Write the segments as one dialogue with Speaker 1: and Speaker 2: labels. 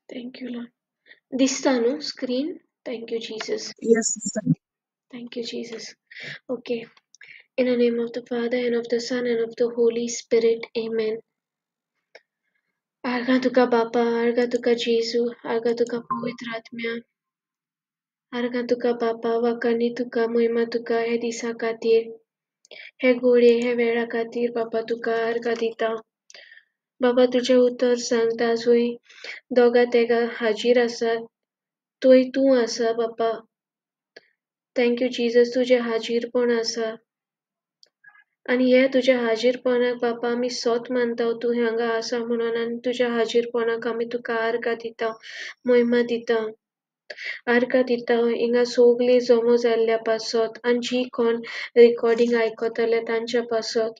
Speaker 1: Thank you, Lord. Dista no screen. Thank you, Jesus.
Speaker 2: Yes, sister.
Speaker 1: Thank you, Jesus. Okay. In the name of the Father and of the Son and of the Holy Spirit. Amen. Argatuka Bapa, Argatuka Jesu, Argatuka Pavitratmya, Argatuka Bapa, Vakanituka, Muhimatuka, हे दिसा खातीर, हे घोडये, हे वेळा खातीर बाबा तुका अर्घ दिता. बाबा तुझे उतर सांगता जुंय दोगा तेगा हाजीर आसात, थंय तूं आसा बाबा. थँक यू जीजस तुझे हाजीरपण आसा. आणि हे तुझ्या हाजीरपणाक बाबा आमी सोत मानता तूं हांगा आसा म्हणून आनी तुझ्या हाजीरपणाक आमी तुका अर्घ दिता, महिमा दिता. अर्घ दिता हिंगा सोगलीं जमो जाल्ल्या पासत आनी जी कोण रिकॉर्डिंग आयकतले तांच्या पासत.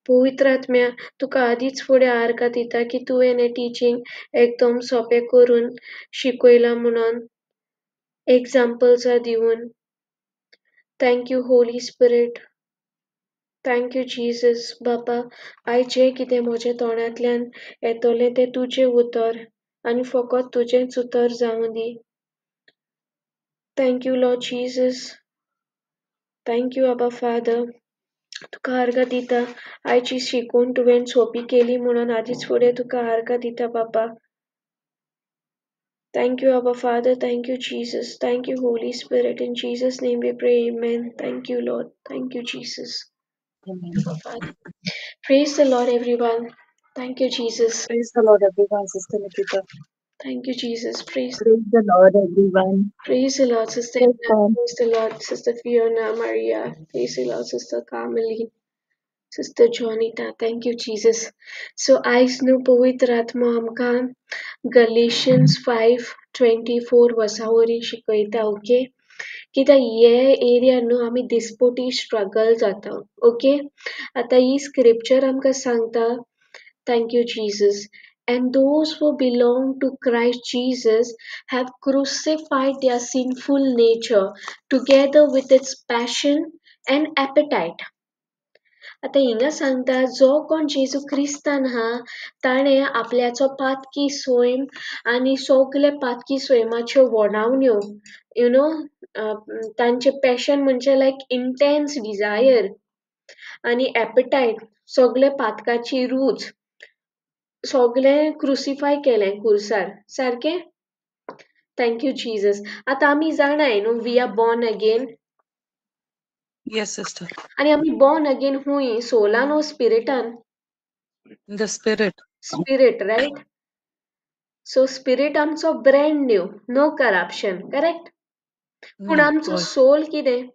Speaker 1: पवित्र आत्म्या तुका आदींच फुडें अर्घ दिता की तुवें हें टिचींग एकदम सोंपें करून शिकयलां म्हणून एग्जाम्पल्सां दिवन. Thank you Holi spirit. Thank you Jesus. बाबा आयज जें कितें म्हज्या तोंडांतल्यान येतलें तें तुजें उतर आनी फकत तुजेंच उतर जावं दी. Thank you Lord Jesus. Thank you आबा फादर. तुका अर्घ दिता आयज ही शिकून तुवें सोंपी केली म्हणून आदींच फुडें तुका अर्घ दिता बाबा. Thank you, Abba Father. Thank you, Jesus. Thank you, Holy Spirit. In Jesus' name we pray. Amen. Thank you, Lord. Thank you, Jesus.
Speaker 2: Amen.
Speaker 1: Abba Father. Praise the Lord, everyone. Thank you, Jesus.
Speaker 2: Praise the Lord, everyone, Sister Nikita.
Speaker 1: Thank you, Jesus.
Speaker 2: Praise the Lord, everyone.
Speaker 1: Praise the Lord, Sister
Speaker 2: Yes,
Speaker 1: Anna.
Speaker 2: ma'am.
Speaker 1: Praise the Lord, Sister Fiona, Maria. Praise the Lord, Sister Carmeline. Sister Jonita. Thank you, Jesus. So, आयज न्हू पवित्र आत्मा आमकां Galatians 5:24 वर्सा worry शिकयता, okay? कित्याक हे एरियान न्हू आमी दिसपटी struggle जाता, ओके? आतां ही स्क्रिप्चर आमकां सांगता, thank you, Jesus. And those who belong to Christ Jesus have crucified their sinful nature together with its passion and appetite. आता हिंगा सांगता जो कोण जेजू क्रिस्तान हा ताणे आपल्याचो पातकी सोयम आनी सगळे पातकी सोयमाच्यो वणावण्यो यु नो तांचे पॅशन म्हणजे लायक इंटेन्स डिझायर आनी एपेटायट सगळे पातकाची रूच सगळें क्रुसिफाय केलें कुर्सार, सारकें? Thank you Jesus. आतां आमी जाणाय न्हू we are born again.
Speaker 2: Yes, sister.
Speaker 1: आनी आमी बॉर्न अगेन हुंय सोलान ओ स्पिरिटान?
Speaker 2: In the spirit.
Speaker 1: Spirit, right? So spirit आमचो brand new, no corruption, correct? पूण
Speaker 2: No.
Speaker 1: आमचो
Speaker 2: होय.
Speaker 1: सोल कितें?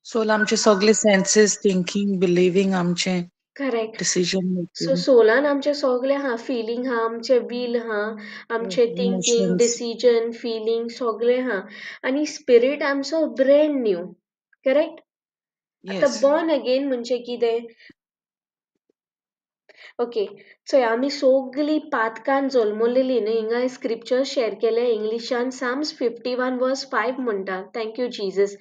Speaker 2: सोल आमचे सगळे सेन्सेस, थिंकिंग, बिलिव्हिंग आमचे
Speaker 1: करेक्ट.
Speaker 2: डिसिजन
Speaker 1: सो
Speaker 2: मेकिंग,
Speaker 1: सोलान आमचे सगळे हा, फिलींग हा, आमचे वील हा, आमचे थिंकिंग,
Speaker 2: इमोशन्स.
Speaker 1: डिसिजन, फिलींग सगळे हा. आनी स्पिरिट आमचो ब्रँड न्यू, करेक्ट? आतां
Speaker 2: येस.
Speaker 1: बॉर्न अगेन म्हणजे कितें? ओके, सो आमी सगळीं पातकान जल्मलेलीं न्ही. हिंगा स्क्रिप्चर शेअर केले इंग्लिशान. साम्स 51 वर्स 5 म्हणटा, thank you Jesus.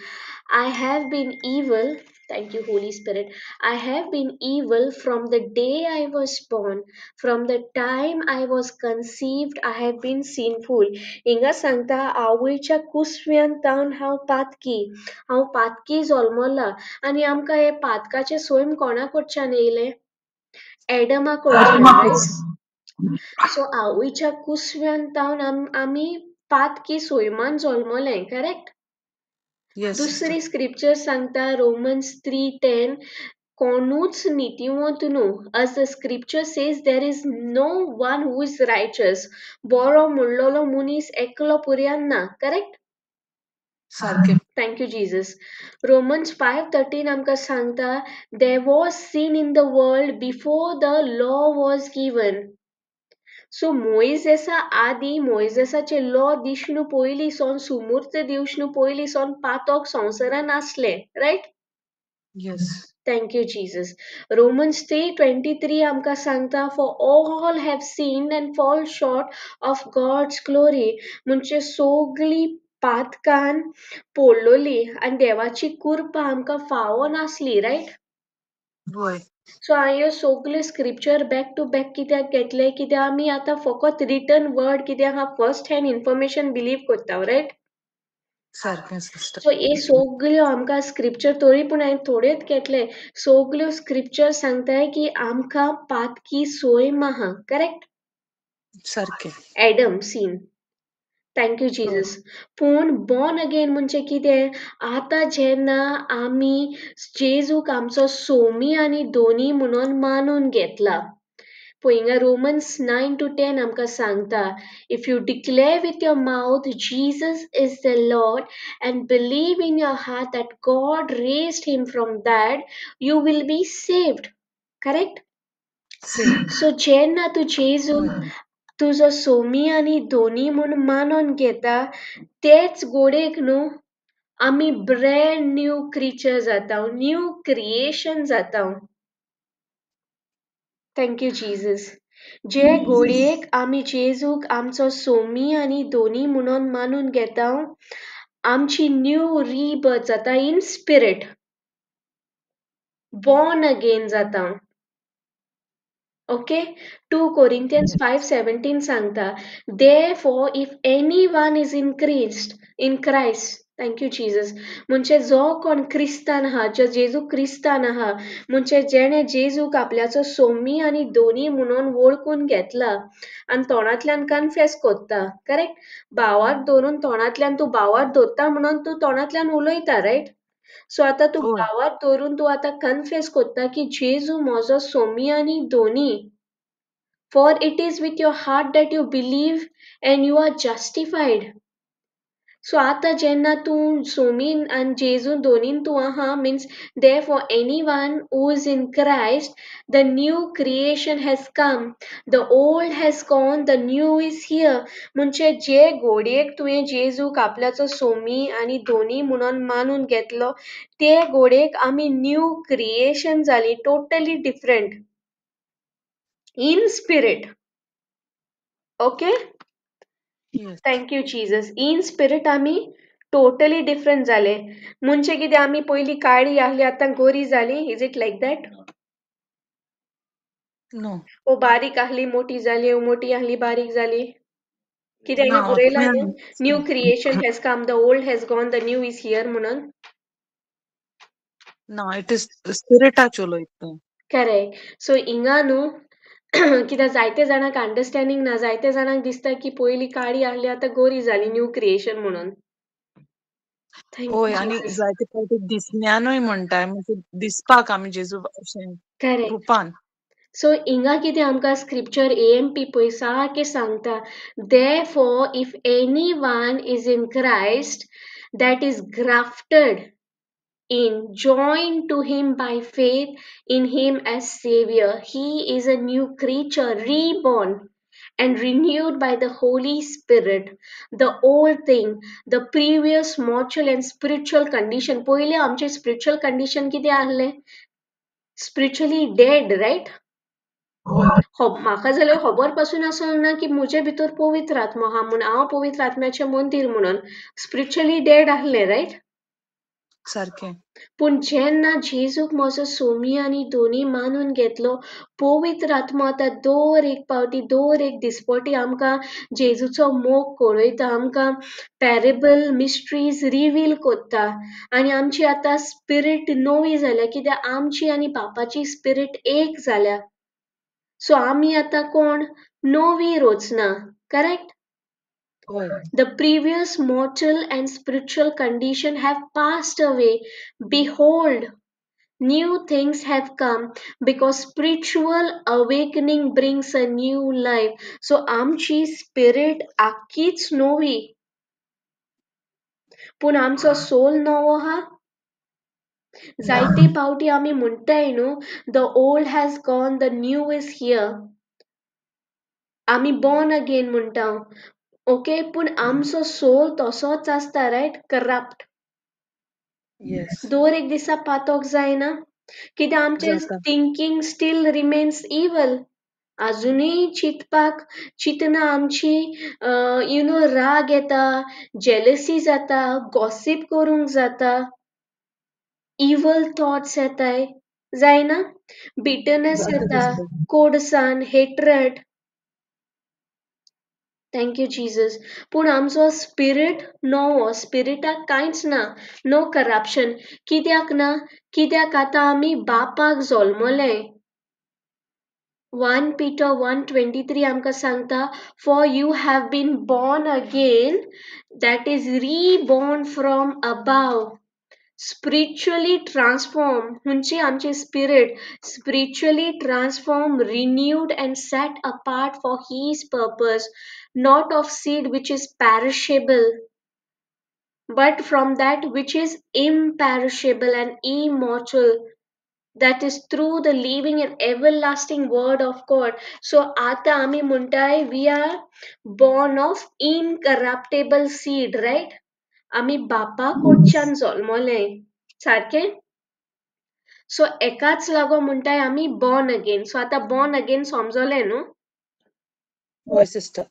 Speaker 1: I have been evil, thank you Holy Spirit, I have been evil from the day I was born. From the time I was conceived I have been sinful. हिंगा सांगता आवयच्या कुसव्यान तावन हांव पातकी जल्मला. आनी आमकां हे पातकाचे सोयम कोणा कडच्यान येयले? एडमा कडच्यान, रायट? सो आवयच्या कुसव्यान तावन आमी पातकी सोयमान जल्मले, करेक्ट?
Speaker 2: Yes sister.
Speaker 1: दुसरी स्क्रिप्चर सांगता रोमन्स 3:10, कोणूच नितिवंत न्हू. as the scripture says there is no one who is righteous. बरो म्हणलोलो मनीस एकलो पुर्यान ना, करेक्ट?
Speaker 2: सारखे.
Speaker 1: Thank you, Jesus. Romans 5:13 आमकां सांगता there was sin in the world before the law was given. सो मोइजेसा आदी मोइजेसाचे लॉ दिश्नू पयलीं सोन सुमूर्त दिवश्नू पयलीं सोन पातोक संवसारान आसले, right?
Speaker 2: Yes.
Speaker 1: Thank you, Jesus. Romans 3:23 आमकां सांगता for all have sinned and fall short of God's glory. म्हणजे सगळीं पातकान पडलोली आनी देवाची कृपा आमकां फावो नासली, रायट?
Speaker 2: होय
Speaker 1: सो हांवें सगळे स्क्रिप्चर बॅक टू बॅक कित्याक घेतले कित्याक आमी आतां फकत रिटन वर्ड कित्याक हांव फर्स्ट हँड इन्फॉर्मेशन बिलीव करता रायट.
Speaker 2: सारकें सिस्टर.
Speaker 1: सो हे सगल्यो आमकां स्क्रिप्चर तरी पूण हांवें थोडेच घेतले. सगल्यो स्क्रिप्चर सांगताय की आमकां पातकी सोय माहा करेक्ट.
Speaker 2: सारकें.
Speaker 1: Adam sin. थँक यू
Speaker 2: होय
Speaker 1: जीजस. पूण बॉर्न अगेन म्हणजे कितें आतां जेन्ना आमी जेजूक आमचो सोमी आनी दोनी म्हणून मानून घेतला. पळय हिंगा रोमन्स 9-10 आमकां सांगता if you declare with your mouth Jesus is the Lord and believe in your heart that God raised him from dead, you will be saved. Correct?
Speaker 2: Same.
Speaker 1: So जेन्ना तू जेजू
Speaker 2: होय
Speaker 1: तुझो सोमी आनी दोनी म्हूण मानून घेता तेच गोडेक न्हू आमी ब्रँड न्यू क्रिचर जाता न्यू क्रिएशन जाता. Thank you Jesus. जे घोडयेक आमी जेजूक आमचो सोमी आनी दोनी म्हणून मानून घेता आमची न्यू रीबर्थ जाता इन स्पिरीट. बॉर्न अगेन जाता. Okay, 2 Corinthians 5:17 सांगता therefore if anyone is in Christ, thank you Jesus, म्हणजे जो कोण क्रिस्तान आहा जो जेजू क्रिस्तान आहा म्हणजे जेणे जेजूक आपल्याचो सोमी आनी दोनी म्हणून वळखून घेतला आनी तोंडांतल्यान कन्फेस कोत्ता करेक्ट. भावाक धरून तोंडांतल्यान तूं भावाक धरता म्हणून तूं तोंडांतल्यान उलयता रायट. सो आतां तूं
Speaker 2: होय
Speaker 1: भावाक धरून तूं आतां कन्फेस कोत्ता की जेजू म्हजो सोमी आनी दोनी. For it is with your heart that you believe and you are justified. So आता जेन्ना तूं सोमीन आनी जेजून दोनीन तूं आहा means therefore anyone who is in Christ, the new creation has come, the old has gone, the new is here. म्हणजे जे घोडयेक तुवें जेजूक आपल्याचो सोमी आनी दोनी म्हणून मानून घेतलो ते घोडयेक आमी न्यू क्रिएशन जाली totally different in spirit. Okay.
Speaker 2: Yes.
Speaker 1: Thank you Jesus. In spirit आमी टोटली डिफरंट जाले. म्हणजे कितें आमी पयलीं काळी आहली आतां गोरी जाली. Is it like that?
Speaker 2: No
Speaker 1: ओ बारीक आहली मोठी जाली ओ मोठी आहली बारीक जाली. कितें
Speaker 2: ना
Speaker 1: हिंगा बरयला न्हू न्यू क्रिएशन
Speaker 2: आत्म्यान
Speaker 1: has come the old has gone the new is here म्हणून.
Speaker 2: ना इट इज स्पिरिटाच उलयता.
Speaker 1: करेक्ट. सो हिंगा न्हू कित्याक जायते जाणांक अंडरस्टँडींग ना जायते जाणांक दिसता की पयलीं काळी आहली आतां गोरी जाली न्यू क्रिएशन म्हणून.
Speaker 2: होय
Speaker 1: थँक
Speaker 2: आनी
Speaker 1: यू जीजस.
Speaker 2: जायते फावटी दिसण्यानूय म्हणटाय म्हणजे दिसपाक आमी जेजू अशें
Speaker 1: करेक्ट.
Speaker 2: रुपान.
Speaker 1: सो हिंगा कितें आमकां स्क्रिप्चर AMP पळय सारकें सांगता therefore if anyone is in Christ that is grafted in joined to him by faith in him as savior, he is a new creature reborn and renewed by the Holy Spirit. The old thing, the previous mortal and spiritual condition, पहिले आमचे spiritual condition कितें आहले spiritually dead, right?
Speaker 2: होय
Speaker 1: म्हाका जाल्यार खबर पासून आसोंक ना की म्हजे भितर पवित्र आत्मा आहा म्हूण हांव पवित्र आत्म्याचें मंदीर म्हणून स्पिरिच्युअली डेड आहलें रायट.
Speaker 2: सारकें.
Speaker 1: पूण जेन्ना जेजूक म्हजो सोमी आनी दोनी मानून घेतलो पवित्र आत्मा आतां दर एक पावटी दर एक दिसपटी आमकां जेजूचो मोग कळयता आमकां पॅरेबल मिस्ट्रीज रिवील कोत्ता आनी आमची आतां स्पिरीट नवी जाल्या कित्याक आमची आनी बापाची स्पिरीट एक जाल्या. सो आमी आतां कोण नवी रोचना करेक्ट.
Speaker 2: होय
Speaker 1: The previous mortal and spiritual condition have passed away. Behold, new things have come because spiritual awakening brings a new life. So आमची spirit आख्खीच नवी पूण आमचो सोल नवो हा. जायते पावटी आमी म्हणटाय न्हू the old has gone the new is here. आमी बॉर्न अगेन म्हणटा ओके पूण आमचो सोल तसोच आसता रायट करप्ट.
Speaker 2: येस
Speaker 1: दर एक दिसा पातोक जायना कित्याक आमचें
Speaker 2: जाता.
Speaker 1: Thinking steel remains evil. आजुनूय चिंतना आमची राग येता जेलसी जाता गॉसिप करूंक जाता इवल थॉट्स येताय जायना बिटरनेस येता कोडसान हेट्रेड थँक यू जीजस पूण आमचो स्पिरीट नवो स्पिरिटाक कांयच ना नो करप्शन कित्याक ना कित्याक आतां आमी बापाक जल्मले 1 Peter 1:23 आमकां सांगता for you have been born again that is reborn from above spiritually transformed म्हणजे आमचे spirit spiritually transformed renewed and set apart for his purpose not of seed which is perishable but from that which is imperishable and immortal that is through the living and everlasting word of God. So आता आम्ही म्हणताय we are born of incorruptible seed, right? आम्ही बापा कडच्यान जल्मले सारखे सो एकाच लागो म्हणताय आम्ही born again. सो आता born again समजले न्हू
Speaker 2: होय सिस्टर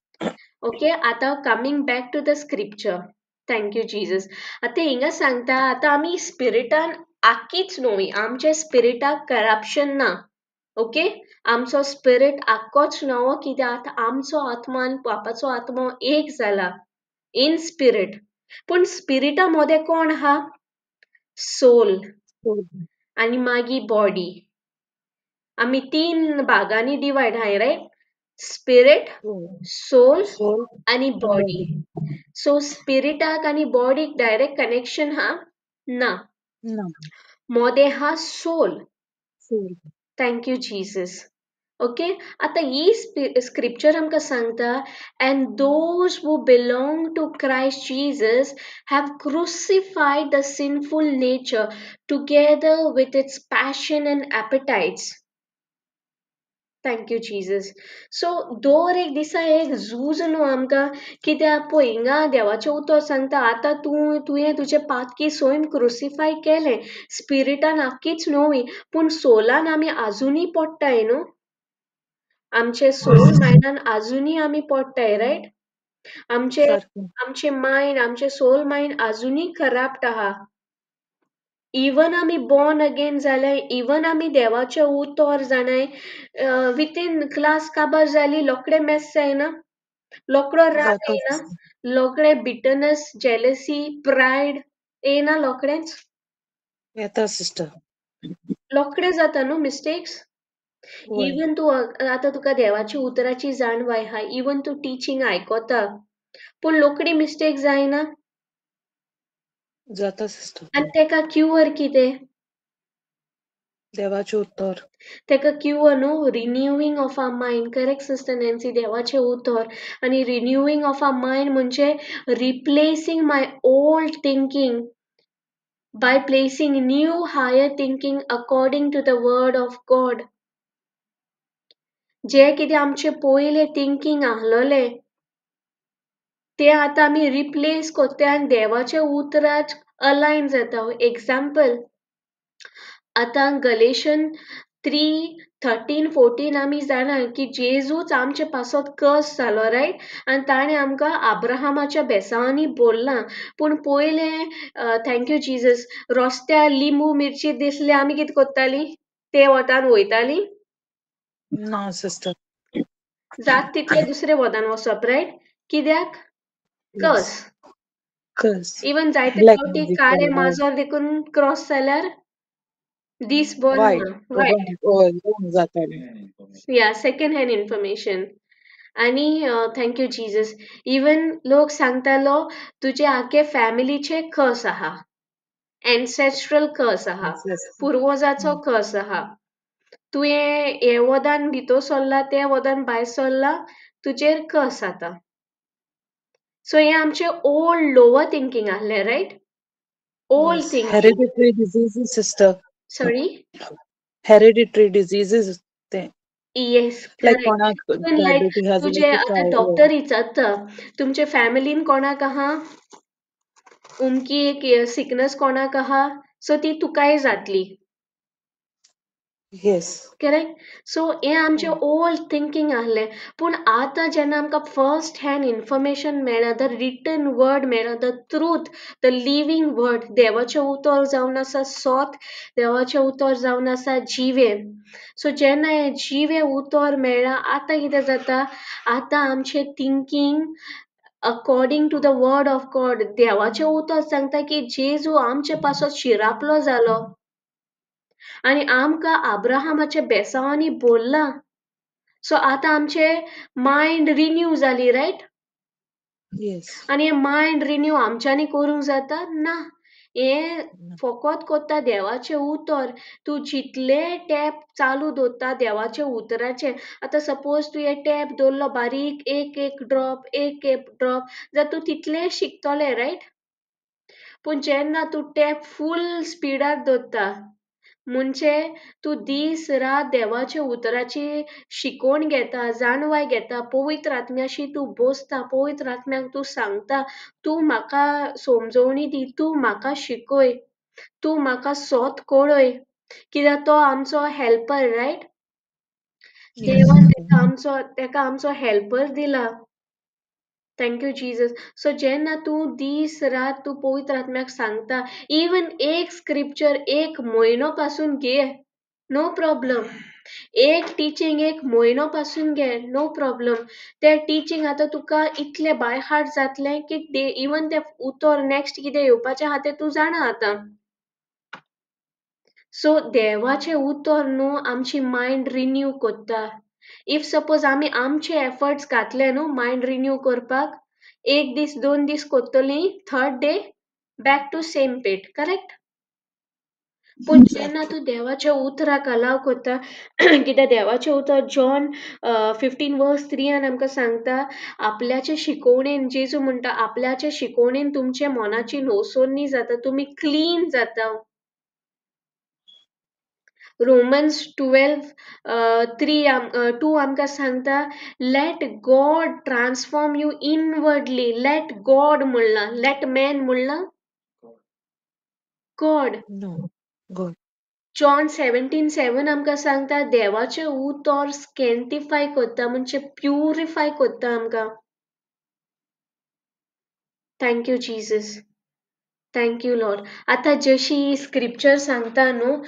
Speaker 1: ओके आता coming back to the scripture thank you Jesus आता हिंगा सांगता आता आम्ही स्पिरिटान आखीच न्हू आमचे स्पिरिटाक करप्शन ना ओके आमचो स्पिरिट आख्खोच नवो कित्याक आमचो आत्मा आनी बापाचो आत्मा एक जाला इन स्पिरिट पूण स्पिरिटा मध्ये कोण आहा सोल आनी मागीर बॉडी आमी 3 भागांनी डिवायड आहाय रायट स्पिरिट सोल आनी बॉडी सो स्पिरिटाक आनी बॉडीक डायरेक्ट कनेक्शन हा ना मोदे हा soul thank you Jesus okay आता ही स्क्रिप्चर आमकां सांगता and those who belong to Christ Jesus have crucified the sinful nature together with its passion and appetites thank you Jesus so दर एक दिसा एक झूज न्हू आमकां कित्याक पळय हिंगा देवाचें उतर सांगता आतां तुवें तुजें पातकी सोयम क्रुसिफाय केलें स्पिरिटान आख्खीच न्हू पूण सोलान आमी आजुनी पडटाय न्हू आमचे सोल मायंडान आजुनी आमी पडटाय रायट आमचे मायंड आमचे सोल मायंड आजुनी करप्ट आहा इवन आमी बॉर्न अगेन जाले इवन आमी देवाचे उतर जाणाय विथीन क्लास काबार जाली रोखडे मेस जायना रोखडो राग येना रोखडे बिटरनेस जेलसी प्रायड येना रोखडेंच
Speaker 2: येता सिस्टर
Speaker 1: रोखडे जाता न्हू मिस्टेक्स इवन तू आता तुका देवाची उतराची जाणवाय आहा इवन तू टिचींग आयकोता पूण रोखडी मिस्टेक जायना
Speaker 2: जाता सिस्टर
Speaker 1: आनी तेका क्युअर कितें
Speaker 2: देवाचे उतर
Speaker 1: तेका क्युअर न्हू renewing of our mind correct sister Nancy देवाचे उतर आनी रिन्युवींग ऑफ आर मायंड म्हणजे replacing my old thinking by placing new higher thinking according to the word of God जे कितें आमचे पयले थिंकींग आहलोले ते आतां आमी रिप्लेस कोत्ता आनी देवाच्या उतरात अलायन जाता एक्झाम्पल आतां गलेशन 3:13-14 आमी जाणा की जेजूच आमचे पासत कर्स जालो रायट आनी ताणें आमकां आब्राहामाच्या बेसांनी बोल्लां पूण पयले थँक्यू जीजस रस्त्यार लिंबू मिरची दिसले आमी कितें कोत्तालीं ते वटान वयतालीं
Speaker 2: ना सिस्टर
Speaker 1: जात तितले दुसरे वदान वचप रायट कित्याक कर्स इवन जायते फावटी काळे माजोर देखून क्रॉस जाल्यार दीस बर्न या सेकंड हँड इन्फॉर्मेशन आनी थँक्यू जीजस इवन लोक सांगतालो तुजे आखे फॅमिलीचे कर्स आहा एन्सेस्ट्रल कर्स आहा पुर्वजाचो कर्स आहा तुवें हे वदान भितर सरला ते वदान भायर सरला तुजेर कर्स जाता सो हे आमचे ओल्ड लोवर थिंकींग आहले right old thinking
Speaker 2: hereditary diseases sister
Speaker 1: sorry
Speaker 2: hereditary diseases ते
Speaker 1: येस
Speaker 2: like कोणाक diabetes has
Speaker 1: तुझे आता डॉक्टर विचारता तुमचे फॅमिलीन कोणाक आहा उमकी एक सिकनेस कोणाक आहा सो ती तुकाय जातली
Speaker 2: Yes.
Speaker 1: करेक्ट. सो हें आमचें ओल्ड थिंकींग आहलें. पूण आतां जेन्ना आमकां फर्स्ट हँड इन्फॉर्मेशन मेळ्ळा, द रिटन वर्ड मेळ्ळा, the truth, the living word, देवाचें उतर जावन आसा सोत, देवाचें उतर जावन आसा जिवें. सो जेन्ना हें जिवें उतर मेळ्ळां, आतां कितें जाता, आतां आमचें thinking according to the word of God, देवाचें उतर सांगता की जेजू आमचे पासत शिरापलो जालो आनी आमकां आब्राहामाचे बेसांवांनी बोल्लां. सो आतां आमचे मायंड रिन्यू जाली, रायट?
Speaker 2: Yes.
Speaker 1: आनी हें मायंड रिन्यू आमच्यांनी करूंक जाता ना. हें
Speaker 2: No.
Speaker 1: फकत कोत्ता देवाचें उतर. तूं जितले टॅप चालू दवरता देवाचे उतराचे, आतां सपोज तुवें टॅप दवरलो बारीक, एक एक ड्रॉप, एक एक ड्रॉप, जाल्यार तूं तितलें शिकतलें, रायट? पूण जेन्ना तूं टॅप फूल स्पिडार दवरता, म्हणजे तूं दीस रात देवाच्या उतराची शिकोवन घेता, जाणवाय घेता, पवित्र आत्म्याशी तूं बसता, पवित्र आत्म्याक तूं सांगता, तूं म्हाका समजोवणी दी, तूं म्हाका शिकय, तूं म्हाका सोत कळय, कित्याक तो आमचो हेल्पर, रायट? देवान तेका आमचो हेल्पर दिला. Thank you Jesus. सो जेन्ना तूं दीस रात तूं पवित्र आत्म्याक सांगता, इवन एक स्क्रिप्चर एक म्हयनो पासून घे, नो प्रॉब्लम. एक टिचींग एक म्हयनो पासून घे, नो प्रॉब्लम. ते टिचींग आतां तुका इतलें बाय हार्ट जातलें की इवन ते उतर नेक्स्ट कितें येवपाचें आहा तें तूं जाणा आतां. सो देवाचें उतर न्हू आमची मायंड रिन्यू कोत्ता. इफ सपोज आमी आमचे एफर्ट्स घातले न्हू मायंड रिन्यू करपाक, एक दीस 2 दीस कोत्तलीं, third day back to same pet, correct? पूण जेन्ना
Speaker 2: Exactly.
Speaker 1: तूं देवाच्या उतराक अलाव कोत्ता, कित्याक देवाचें उतर जॉन 15:3 आमकां सांगता, आपल्याचे शिकोवणेन जेजू म्हणटा आपल्याचे शिकोवणेन तुमचे मोनाची न्हवसोरणी जाता, तुमी क्लीन जाता. रोमन्स 12:2 आमकां सांगता, let God transform you inwardly. Let God म्हणलां, लेट मॅन म्हणलां, गॉड.
Speaker 2: No. Good.
Speaker 1: जॉन 17:7 आमकां सांगता, देवाचें उतर स्कॅन्टिफाय कोत्ता, म्हणजे प्युरिफाय कोत्ता आमकां. Thank you Jesus. Thank you Lord. आतां जशी स्क्रिप्चर सांगता न्हू,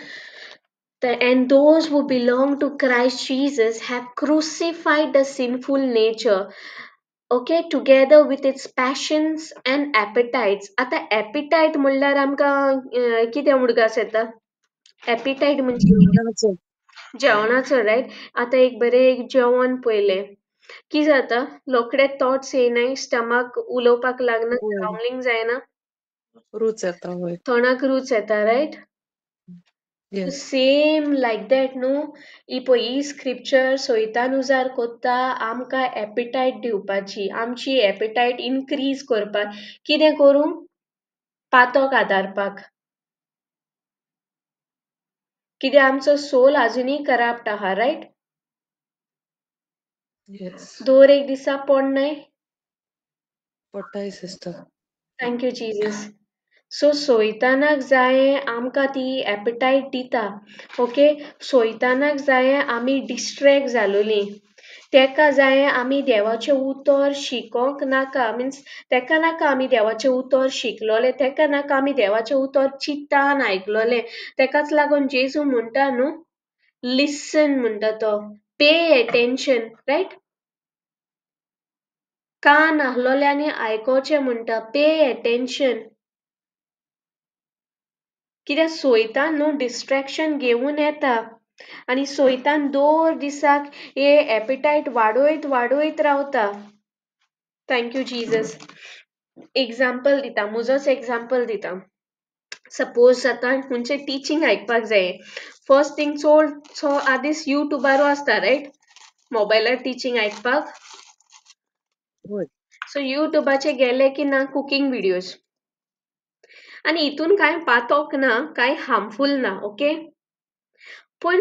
Speaker 1: and those who belong to Christ Jesus have crucified the sinful nature, okay, together with its passions and appetites. आता appetite म्हणल्यार आमकां कितें उडगास येता? Appetite म्हणजे
Speaker 2: जेवणाचं.
Speaker 1: जेवणाचो, रायट? आतां एक बरें जेवण पळयलें, कितें जाता? रोखडे थॉट्स येयनाय, स्टमक उलोवपाक लागना,
Speaker 2: होय.
Speaker 1: ग्रावलिंग जायना,
Speaker 2: रूच येता. होय.
Speaker 1: तोंडाक रूच येता, right?
Speaker 2: Yes.
Speaker 1: Same like that न्हू. ही स्क्रिप्चर सोयतानुजार कोत्ता आमकां एपिटायट दिवपाची, आमची एपिटायट इनक्रीज करपाक. कितें करूं? पातोक आदारपाक. कित्याक आमचो सोल आजुनूय करप्ट आहा, रायट?
Speaker 2: Yes.
Speaker 1: दर एक दिसा पडनाय.
Speaker 2: पडटाय सिस्टर.
Speaker 1: Thank you Jesus. सो सोयतानाक जायें आमकां ती एपिटायट दिता, ओके? सोयतानाक जायें आमी डिस्ट्रॅक्ट जालोलीं. तेका जायें आमी देवाचें उतर शिकोंक नाका, मिन्स तेका नाका आमी देवाचें उतर शिकलोलें, तेका नाका आमी देवाचें उतर चित्तान आयकलोलें. तेकाच लागून जेजू म्हणटा न्हू, लिसन म्हणटा तो, पे एटेन्शन, रायट? कान आहलोल्यांनी आयकोचें म्हणटा, पे एटेन्शन. कित्याक सोयतान न्हू डिस्ट्रॅक्शन घेवन येता आनी सोयतान दर दिसाक हे एपिटायट वाडोयत रावता. Thank you Jesus. एग्जाम्पल दिता, म्हजोच एग्जाम्पल दिता. सपोज आतां खंयचें टिचींग आयकपाक जायें, फर्स्ट थिंग चड आदीस युट्यूबार आसता, रायट? मोबायलार टिचींग आयकपाक.
Speaker 2: होय.
Speaker 1: सो युट्यूबाचेर गेले की ना कुकिंग व्हिडियोज, आनी हितून कांय पातोक ना, कांय हार्मफूल ना, ओके? पूण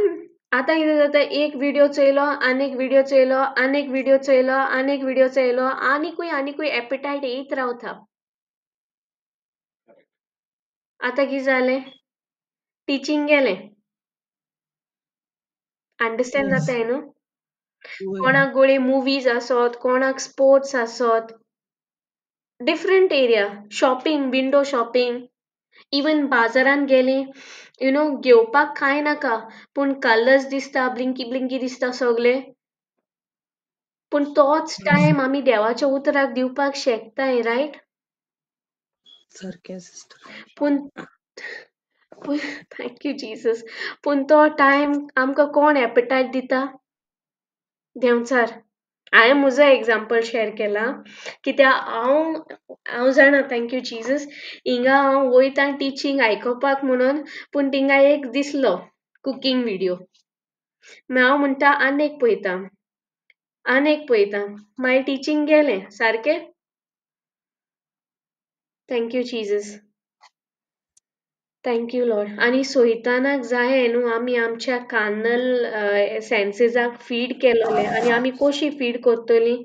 Speaker 1: आतां कितें जाता, एक व्हिडियो चोयलो, आनीक व्हिडियो चोयलो, आनीक व्हिडियो चोयलो, आनीक व्हिडियो चोयलो, आनीकूय एपिटायट येयत रावता. आतां कितें जालें? टिचींग गेलें. Understand
Speaker 2: Yes.
Speaker 1: जाताय न्हू?
Speaker 2: होय.
Speaker 1: कोणाक गोळे मुवीज आसत, कोणाक स्पोर्ट्स आसत, different area, shopping, window shopping, even बाजारान गेली, घेवपाक कांय नाका, पूण कलर्स दिसता, ब्लिंकी ब्लिंकी दिसता सगळे. पूण तोच
Speaker 2: Yes.
Speaker 1: टायम आमी देवाच्या उतराक दिवपाक शकताय, रायट?
Speaker 2: सारकें सिस्टर.
Speaker 1: पूण थँक यू जीसस. पूण तो टायम आमकां कोण एपेटायट दिता? देंवचार. हांवें म्हजो एग्जाम्पल शेअर केला, कित्याक हांव जाणा, थँक्यू जीसस, हिंगा हांव वयता टिचींग आयकोपाक म्हणून, पूण थिंगा एक दिसलो कुकींग व्हिडिओ. मागीर हांव म्हणटा आनी एक पळयता, मागीर टिचींग गेलें, सारकें? Thank you Jesus. Thank you Lord. आनी सोयतानाक जाय न्हू आमी आमच्या कार्नल सेन्सेसाक फीड केलोले, आनी आमी कशी फीड कोत्तलीं?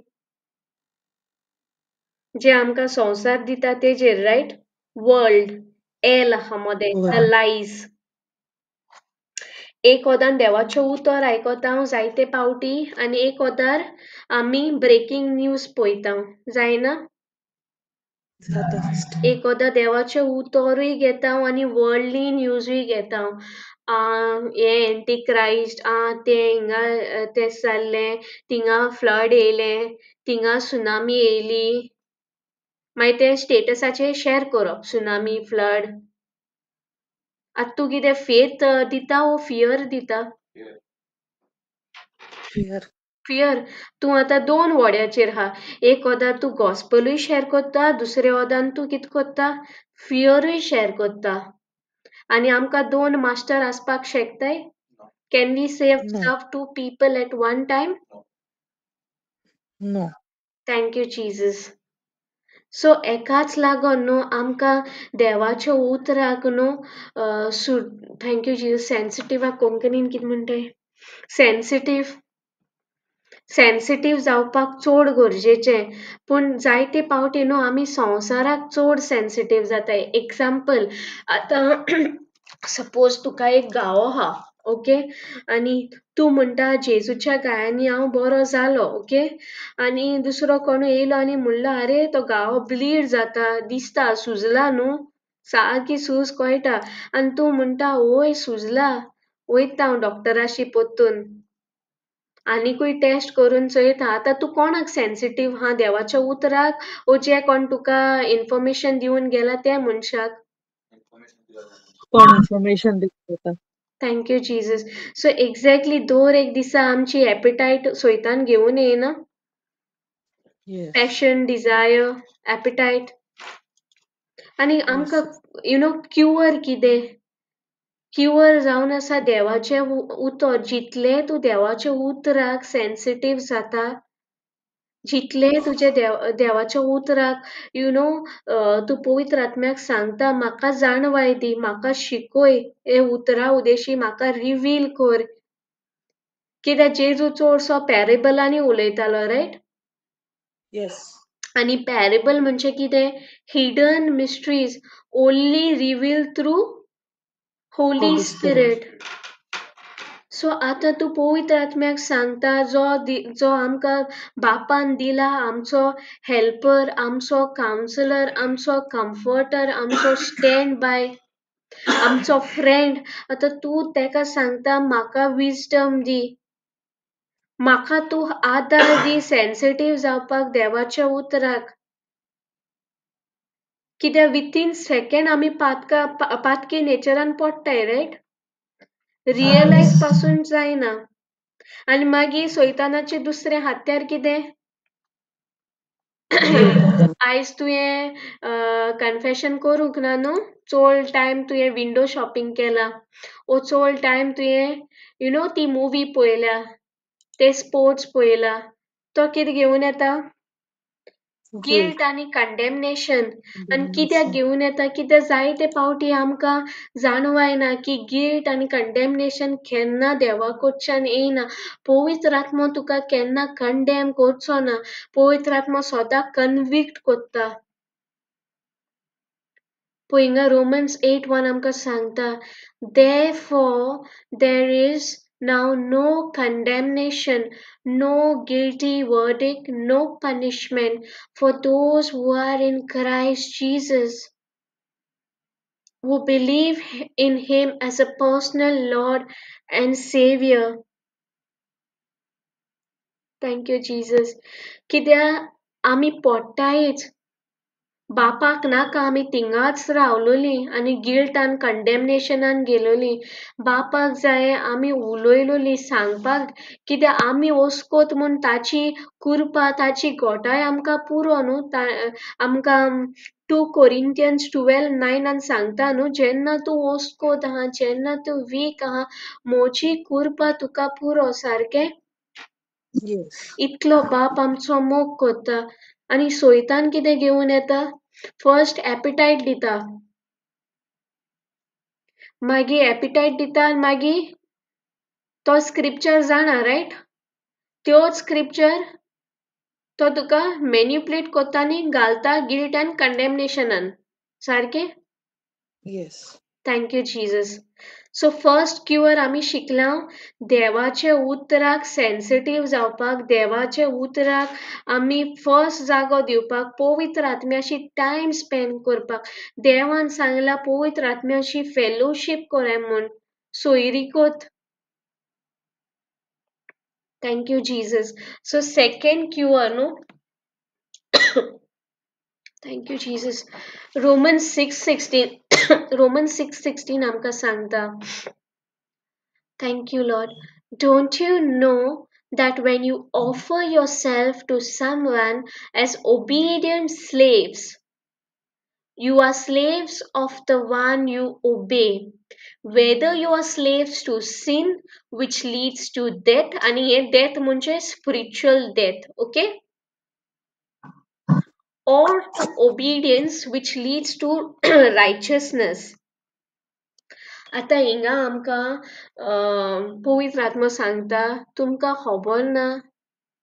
Speaker 1: जे आमकां संवसार दिता तेजेर, रायट? वर्ल्ड, एल आहा मदें, द
Speaker 2: होय.
Speaker 1: लायज. एक वदान देवाचें उतर आयकोता हांव जायते पावटी, आनी एक वदार आमी ब्रेकींग न्यूज पळयता, जायना?
Speaker 2: जाता सिस्टर.
Speaker 1: एक वदां देवाचें उतरूय घेता हांव आनी वर्ल्डली न्यूजूय घेता हांव. हे एंटीक्रायस्ट, तें हिंगा तें जाल्लें, थिंगा फ्लड येयलें, थिंगा सुनामी येयली, मागीर तें स्टेटसाचेर शेअर करप, सुनामी, फ्लड. आतां तूं कितें फेथ दिता वो फियर दिता?
Speaker 2: फियर.
Speaker 1: फियर. तूं आतां दोन वड्याचेर आहा. एक वदार तूं गॉस्पलूय शेअर कोत्ता, दुसरे वदान तूं कितें कोत्ता? फियरूय शेअर कोत्ता. आनी आमकां दोन मास्टर आसपाक शकताय? Can we
Speaker 2: no.
Speaker 1: Serve two people at one time?
Speaker 2: No.
Speaker 1: Thank you Jesus. So एकाच लागोन न्हू आमकां देवाच्या उतराक न्हू थँक्यू जीसस. सेन्सिटिव्हाक कोंकणीन कितें म्हणटाय? सेन्सिटीव जावपाक चड गरजेचें. पूण जायते पावटी न्हू आमी संवसाराक चड सेन्सिटीव जाताय. एग्जाम्पल, आतां सपोज तुका एक गांव आहा, ओके, आनी तूं म्हणटा जेजूच्या गायांनी हांव बरो जालो, ओके, आनी दुसरो कोण येयलो आनी म्हणलो आरे तो गांव ब्लीड जाता, दिसता सुजला न्हू, सारकी सूज कळटा, आनी तूं म्हणटा वय सुजला, वयता हांव डॉक्टराशी पोत्तून, आनीकूय टेस्ट करून चोयता. आतां तूं कोणाक सेन्सिटीव हा? देवाच्या उतराक, वो जे कोण तुका इन्फॉर्मेशन दिवन गेला त्या मनशाक?
Speaker 2: कोण इन्फॉर्मेशन दिता?
Speaker 1: Thank you Jesus. सो एक्झॅक्टली दर एक दिसा आमची एपिटायट सोयतान घेवन येना?
Speaker 2: येस.
Speaker 1: Passion, desire, appetite. आनी आमकां क्युअर कितें? क्युअर जावन आसा देवाचें उतर. जितलें तूं देवाच्या उतराक सेन्सिटीव जाता, जितलें तुजें देवाच्या उतराक तूं पवित्र आत्म्याक सांगता म्हाका जाणवाय दी, म्हाका शिकय, हे उतरा उदेशी म्हाका रिवील कर. कित्याक जेजू चडसो पॅरेबलांनी उलयतालो, रायट?
Speaker 2: येस.
Speaker 1: आनी पॅरेबल म्हणजे कितें? Hidden mysteries only reveal through holy
Speaker 2: holy spirit.
Speaker 1: Spirit. So आतां तूं पवित्र आत्म्याक सांगता, जो आमकां बापान दिला, आमचो हेल्पर, आमचो कावन्सलर, आमचो कम्फर्टर, आमचो स्टँड बाय, आमचो फ्रेंड. आतां तूं तेका सांगता म्हाका विजडम दी, म्हाका तूं आदार दी सेन्सिटीव जावपाक देवाच्या उतराक. कित्याक विथीन सेकेंड आमी पातकी नेचरान पडटाय, रायट? रियलायज पासून जायना. आनी मागीर सैतानाचे दुसरें हात्यार कितें? आयज तुवें कन्फेशन करूंक ना न्हू, चड टायम तुवें विंडो शॉपिंग केला, वो चड टायम तुवें ती मुवी पळयल्या, ते स्पोर्ट्स पळयला, तो कितें घेवन येता? गिल्ट आनी कंडेमनेशन. आनी कित्याक घेवन येता? कित्याक जायते पावटी आमकां जाणवायना की गिल्ट आनी कंडेमनेशन केन्ना देवा कडच्यान येयना. पवित्र आत्मो तुका केन्ना कंडेम करचो ना. पवित्र आत्मो सदां कन्विक्ट कोत्ता. पळय हिंगा रोमन्स 8:1 आमकां सांगता, therefore there is Now no condemnation, no guilty verdict, no punishment for those who are in Christ Jesus, who believe in Him as a personal Lord and Savior. Thank you, Jesus. कित्याक आमी पोट्टायच बापाक नाका आमी थिंगाच रावलोली आनी guilt आनी कंडेमनेशनान गेलोली. बापाक जाय आमी उलोयलोली सांगपाक कित्याक आमी वोसकोत म्हूण ताची कृपा ताची घोटाय आमकां पुरो न्हू. आमकां 2 Corinthians 12:9 सांगता न्हू, जेन्ना तूं वोसकोत आहा, जेन्ना तूं वीक आहा, मोची कृपा तुका पुरो. सारकें?
Speaker 2: Yes.
Speaker 1: इतलो बाप आमचो मोग कोत्ता. आनी सोयतान कितें घेवन येता? फर्स्ट एपिटायट दिता, मागीर एपिटायट दिता आनी मागीर तो स्क्रिप्चर जाणा, रायट? त्योच स्क्रिप्चर तो तुका मॅन्युप्युलेट कोत्ता आनी घालता गिल्ट आनी कंडेमनेशनान. सारकें?
Speaker 2: Yes.
Speaker 1: Thank you Jesus. So first cure आमी शिकलां देवाचे उतराक सेन्सिटीव जावपाक, देवाचे उतराक आमी फर्स्ट जागो दिवपाक, पवित्र आत्म्याशी टायम स्पेंड करपाक. देवान सांगला पवित्र आत्म्याशी फेलोशीप कोराय म्हूण, सोयरी कोत. Thank you Jesus. So second cure न्हू. Thank you Jesus. Romans 6:16 आमकां सांगता. Thank you, Lord. Don't you know that when you offer yourself to someone as obedient slaves, you are slaves of the one you obey, whether you are slaves to sin, which leads to death, and death म्हणजे spiritual death, okay, or to obedience, which leads to righteousness. आता हिंगा आमकां पवित्र आत्मा सांगता, तुमकां खबर ना,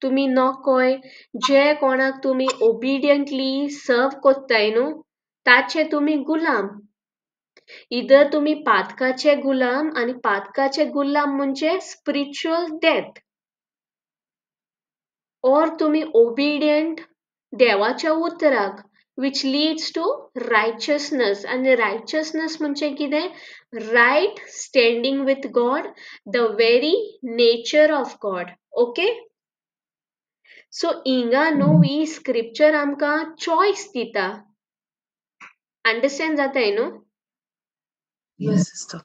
Speaker 1: तुमी नकोय जे कोणाक तुमी ओबिडियंटली सर्व कोत्ताय न्हू, ताचे तुमी गुलाम. इधर तुमी पातकाचे गुलाम, आनी पातकाचे गुलाम म्हणजे स्पिरिच्युअल डेथ, और तुमी ओबिडियंट देवाच्या उतराक, which leads to righteousness. And righteousness म्हणजे कितें? Right standing with God, the very nature of God. Okay? So हिंगा न्हू ही स्क्रिप्चर आमकां चॉयस दिता. अंडरस्टँड जाताय न्हू?
Speaker 2: Yes, sister.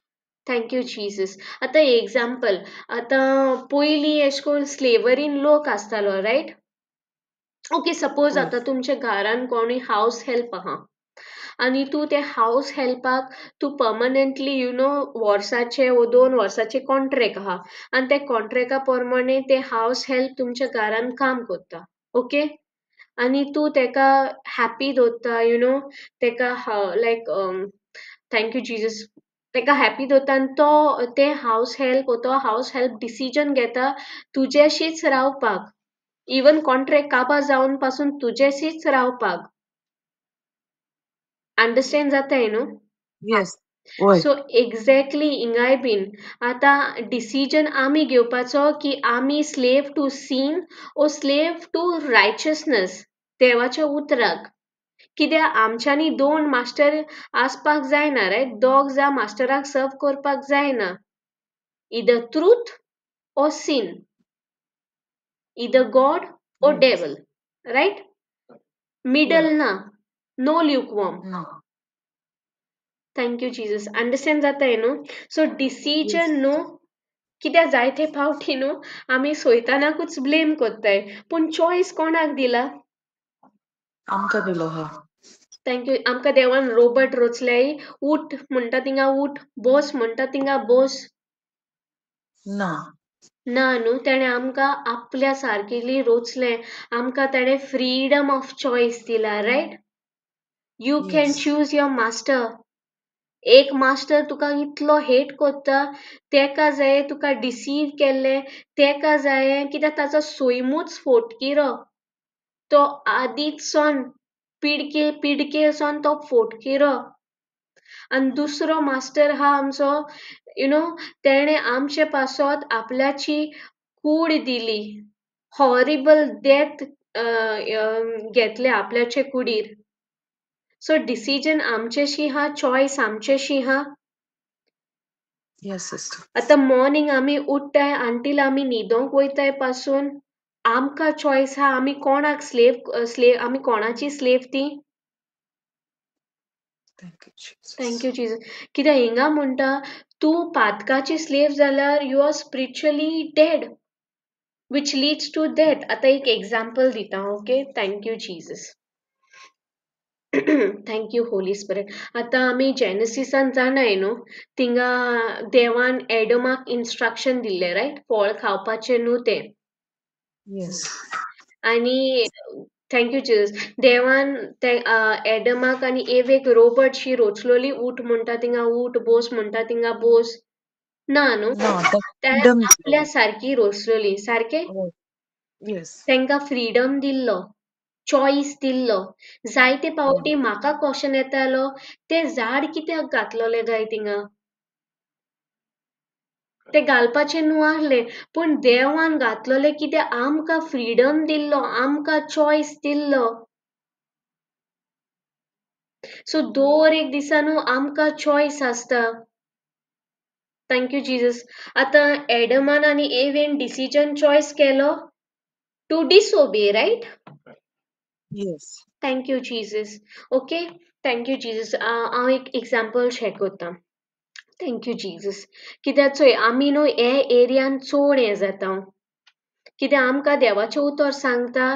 Speaker 1: Thank you Jesus. आतां एग्जाम्पल, आतां पयलीं एश कोन्न स्लेवरीन लोक आसतालो, रायट? ओके, सपोज
Speaker 2: होय.
Speaker 1: आतां तुमच्या घरान कोणूय हावस हेल्प आहा आनी तूं ते हावस हेल्पाक तूं पर्मनंटली वर्साचे वो 2 वर्साचे कॉन्ट्रॅक्ट आहा आनी ते कॉन्ट्रॅक्टा प्रमाणे ते हावस हेल्प तुमच्या घरान काम कोत्ता. ओके, आनी तूं तेका हॅपी दवरता, तेका लायक थँक यू जीजस, तेका हॅपी दवरता आनी ते हावस हेल्प डिसिजन घेता तुज्याशीच रावपाक, इवन कॉन्ट्रॅक्ट काबार जावन पासून तुज्याशीच रावपाक. अंडरस्टँड जाताय न्हू?
Speaker 2: Yes. होय.
Speaker 1: सो एक्झॅक्टली हिंगाय बीन आतां डिसिजन आमी घेवपाचो की आमी स्लेव टू सीन ओ स्लेव टू रायचसनेस, देवाच्या उतराक. कित्याक आमच्यांनी 2 मास्टर आसपाक जायना, रायट? दोग जा मास्टराक सर्व करपाक जायना. इदर truth or sin, either God or
Speaker 2: Yes.
Speaker 1: devil, right? Middle
Speaker 2: Yeah.
Speaker 1: na, no lukewarm.
Speaker 2: No.
Speaker 1: Thank you, Jesus. Understand जाताय न्हू? सो डिसिजन
Speaker 2: Yes.
Speaker 1: न्हू, कित्याक जायते फावटी न्हू आमी सोयतानाकूच ब्लेम कोत्ताय, पूण चॉयस कोणाक दिला?
Speaker 2: आमकां दिलो हा.
Speaker 1: Thank you. आमकां देवान रोबोट रोचल्याय, उठ म्हणटा थिंगा उठ, बोस म्हणटा थिंगा बोस.
Speaker 2: ना.
Speaker 1: ना न्हू, तेणें आमकां आपल्या सारकेली रोचलें, आमकां तेणें फ्रीडम ऑफ चॉयस दिला, right? You can
Speaker 2: Yes.
Speaker 1: Choose your master. एक मास्टर तुका इतलो हेट कोत्ता, तेका जाय तुका डिसीव केल्लें, तेका जाय कित्याक ताचो सोयमूच फोटकिरो, तो आदींच सोन पिडके पिडके सोन तो फोटकिरो. आणि दुसरो मास्टर हा आमचो तेणे आमचे पासत आपल्याची कूड दिली, हॉरिबल डेथ घेतले आपल्याचे कुडीर. सो डिसिजन आमचेशी हा, चॉईस आमचेशी हा.
Speaker 2: Yes, sister.
Speaker 1: आता मॉर्निंग आम्ही उठताय अंटील आम्ही न्हिदोंक वयताय पासून आमकां चॉईस हा, आम्ही कोणाक स्लेव आम्ही कोणाची स्लेव ती.
Speaker 2: Thank you, Jesus.
Speaker 1: Thank you Jesus. कित्याक हिंगा म्हणटा तूं पातकाची स्लेव जाल्यार you are spiritually dead, which leads to death. आता एक एक्झाम्पल दिता. Okay, thank you Jesus. Thank you Holy Spirit. आता आम्ही जेनेसिसान जाणाय न्हू, थिंगा देवान एडमाक इन्स्ट्रक्शन दिल्ले रायट, फळ खावपाचे न्हू ते.
Speaker 2: Yes.
Speaker 1: आणि थँक्यू जीजस. देवान एडमाक आनी एवेक रोबोटशी रोचलोली, उठ म्हणटा थिंगा उठ, बोस म्हणटा थिंगा बोस. ना न्हू,
Speaker 2: No, the
Speaker 1: त्या
Speaker 2: freedom.
Speaker 1: आपल्या सारकी रोचलोली, सारके.
Speaker 2: Oh, yes.
Speaker 1: तांकां फ्रीडम दिल्लो, चॉईस दिल्लो. जायते पावटी म्हाका क्वेश्चन येतालो, ते झाड कित्याक घातलोले गाय थिंगा? ते घालपाचे न्हू आहले, पूण देवान घातलोले कित्याक आमकां फ्रीडम दिल्लो, आमकां चॉईस दिल्लो. सो दर एक दिसानू आमकां चॉईस आसता. Thank you Jesus. आता एडमान आनी एवेन डिसिजन चॉईस केलो to disobey, right?
Speaker 2: Yes.
Speaker 1: Thank you Jesus. Okay, thank you Jesus. हांव एक एक्झाम्पल शेअर करता. Thank you Jesus. कित्याक चोय आमी न्हू हे एरियान चड हें जाता, कित्याक आमकां देवाचें उतर सांगता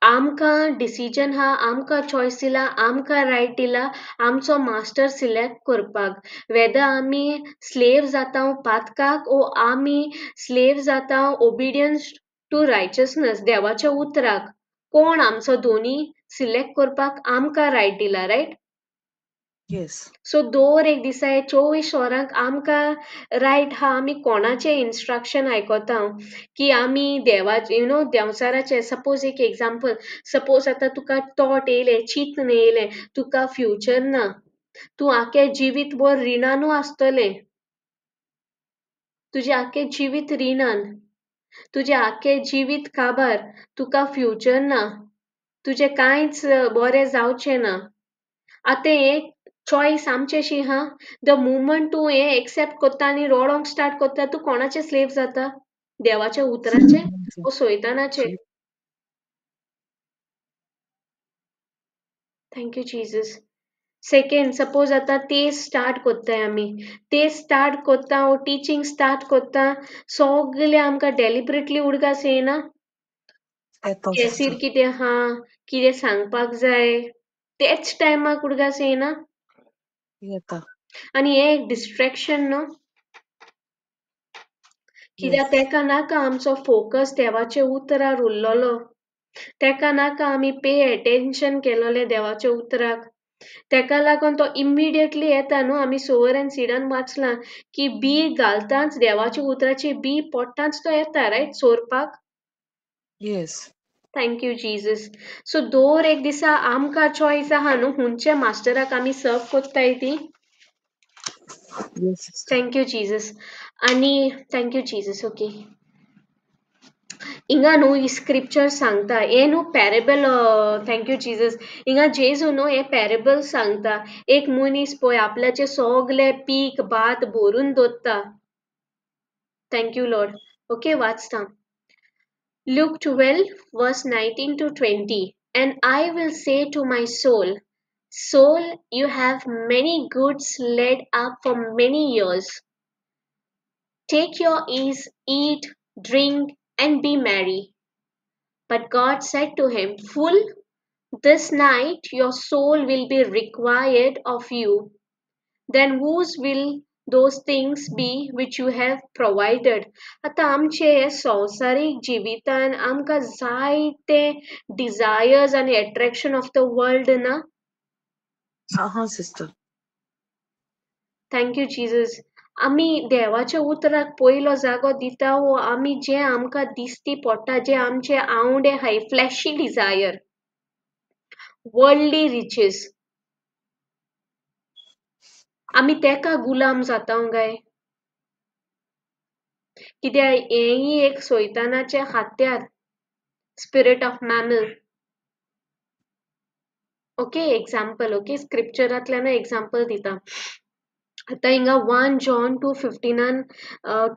Speaker 1: आमकां डिसिजन हा, आमकां चॉईस दिला, आमकां रायट दिला आमचो मास्टर सिलेक्ट करपाक. वेदर आमी स्लेव जाता पातकाक ओ आमी स्लेव जाता ओबिडियन्स टू रायचसनस, देवाच्या उतराक. कोण आमचो दोनी सिलेक्ट करपाक आमकां रायट दिला, रायट?
Speaker 2: Yes.
Speaker 1: सो दर एक दिसा 24 वरांक आमकां रायट हा, आमी कोणाचे इन्स्ट्रक्शन आयकोता, की आमी देवाचे देवचाराचे. सपोज एक एक्झाम्पल, सपोज आता तुका थॉट येयले, चिंतन येयले, तुका फ्युचर ना, तूं आखे जिवीत भर रिणानू आसतले, तुजे आखे जिवीत रिणान, तुजे आखे जिवीत काबार तुका फ्युचर ना, तुजे कांयच बरें जावचें ना. आतां एक चॉईस आमचेशी हा. द मुवमेंट तूं हें एक्सेप्ट कोत्ता आनी रोडोंक स्टार्ट कोत्ता, तूं कोणाचे स्लेव जाता? देवाच्या उतराचे ओ सैतानाचे? Thank you Jesus. सेकेंड, सपोज आता ते स्टार्ट कोत्ताय आमी, ते स्टार्ट कोत्ता ओ टिचींग स्टार्ट कोत्ता, सोगले आमकां डेलिबरेटली उडगास येयना.
Speaker 2: Eto,
Speaker 1: केसीर
Speaker 2: sister.
Speaker 1: कितें हा, कितें सांगपाक जाय, तेच टायमाक उडगास येयना.
Speaker 2: Yeta.
Speaker 1: आनी हें एक डिस्ट्रॅक्शन न्हू, कित्याक
Speaker 2: Yes.
Speaker 1: तेका नाका आमचो फोकस देवाचे उतरार उरलोलो. तेका नाका आमी पे अटेन्शन केलोले देवाच्या उतराक. तेका लागून तो इमिडिएटली येता न्हू. आमी सोवर एंड सिडान वाचलां की बी घालताच देवाच्या उतराची बी पोट्टांच तो येता, रायट, चोरपाक.
Speaker 2: Yes.
Speaker 1: Thank you Jesus. सो दर एक दिसा आमकां चॉईस आहा न्हू, हुंचे मास्टराक आमी सर्व कोत्ताय ती.
Speaker 2: Yes, sister.
Speaker 1: Thank you Jesus. आनी थँक्यू जीजस. ओके, हिंगा न्हू ही स्क्रिप्चर सांगता, हे न्हू पॅरेबल. Thank you Jesus. हिंगा जेजू न्हू हे पॅरेबल सांगता. एक मनीस पळय आपल्याचे सोगले पीक भात भरून दवरता. Thank you Lord. ओके, वाचता. Luke 12, verse 19 to 20. And I will say to my soul, Soul, you have many goods laid up for many years. Take your ease, eat, drink, and be merry. But God said to him, Fool, this night your soul will be required of you. Then whose will those things be which you have provided? आता आमचे संवसारीक जिवितान आमकां जायते desires आनी attraction of the world ना.
Speaker 2: Sister.
Speaker 1: Thank you Jesus. आमी देवाच्या उतराक पयलो जागो दिता वो आमी जे आमकां दिसती पडटा, जे आमचे आवडे हाय, फ्लॅशी डिझायर, वर्ल्डली रिचीस. आमी तेका गुलाम जाता काय कित्याक हेंय एक सैतानाचे हात्यार spirit of mammon okay example okay स्क्रिप्चरांतल्यान एक्झाम्पल दिता आतां हिंगा 1 John 2:15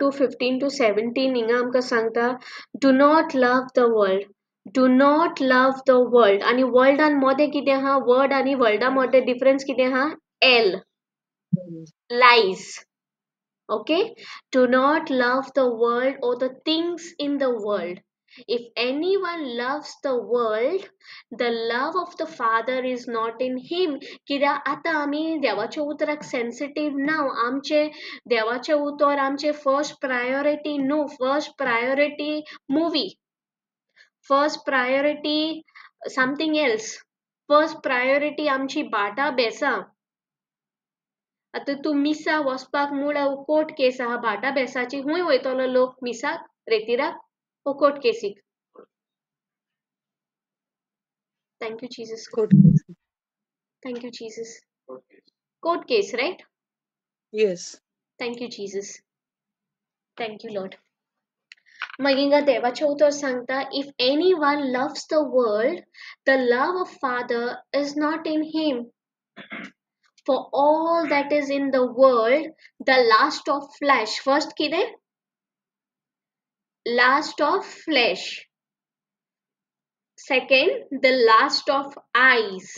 Speaker 1: 2:15 to 17 हिंगा आमकां सांगता do not love the world do not love the world आनी वर्ल्डान मोदें कितें आहा वर्ड आनी वर्ल्डा मोदें डिफरन्स कितें आहा L lies okay do not love the world or the things in the world if anyone loves the world the love of the father is not in him कित्याक आतां आमी देवाच्या उतराक सेन्सिटीव ना आमचे देवाचे उतर आमचे फर्स्ट प्रायोरिटी न्हू first priority movie first priority something else first priority आमची बाटा बेसां आतां तूं मिसा वचपाक मूड कोर्ट केस आहा भाटा बेसाची खूंय वयतलो लोक मिसाक रेतिराक वो कोर्ट केसीक thank you Jesus thank you Jesus court case right
Speaker 2: Yes.
Speaker 1: Thank you Jesus thank you Lord मागीर हिंगा देवाचें उतर सांगता if any one loves the world the love of father is not in him for all that is in the world the lust of flesh first kide lust of flesh second the lust of eyes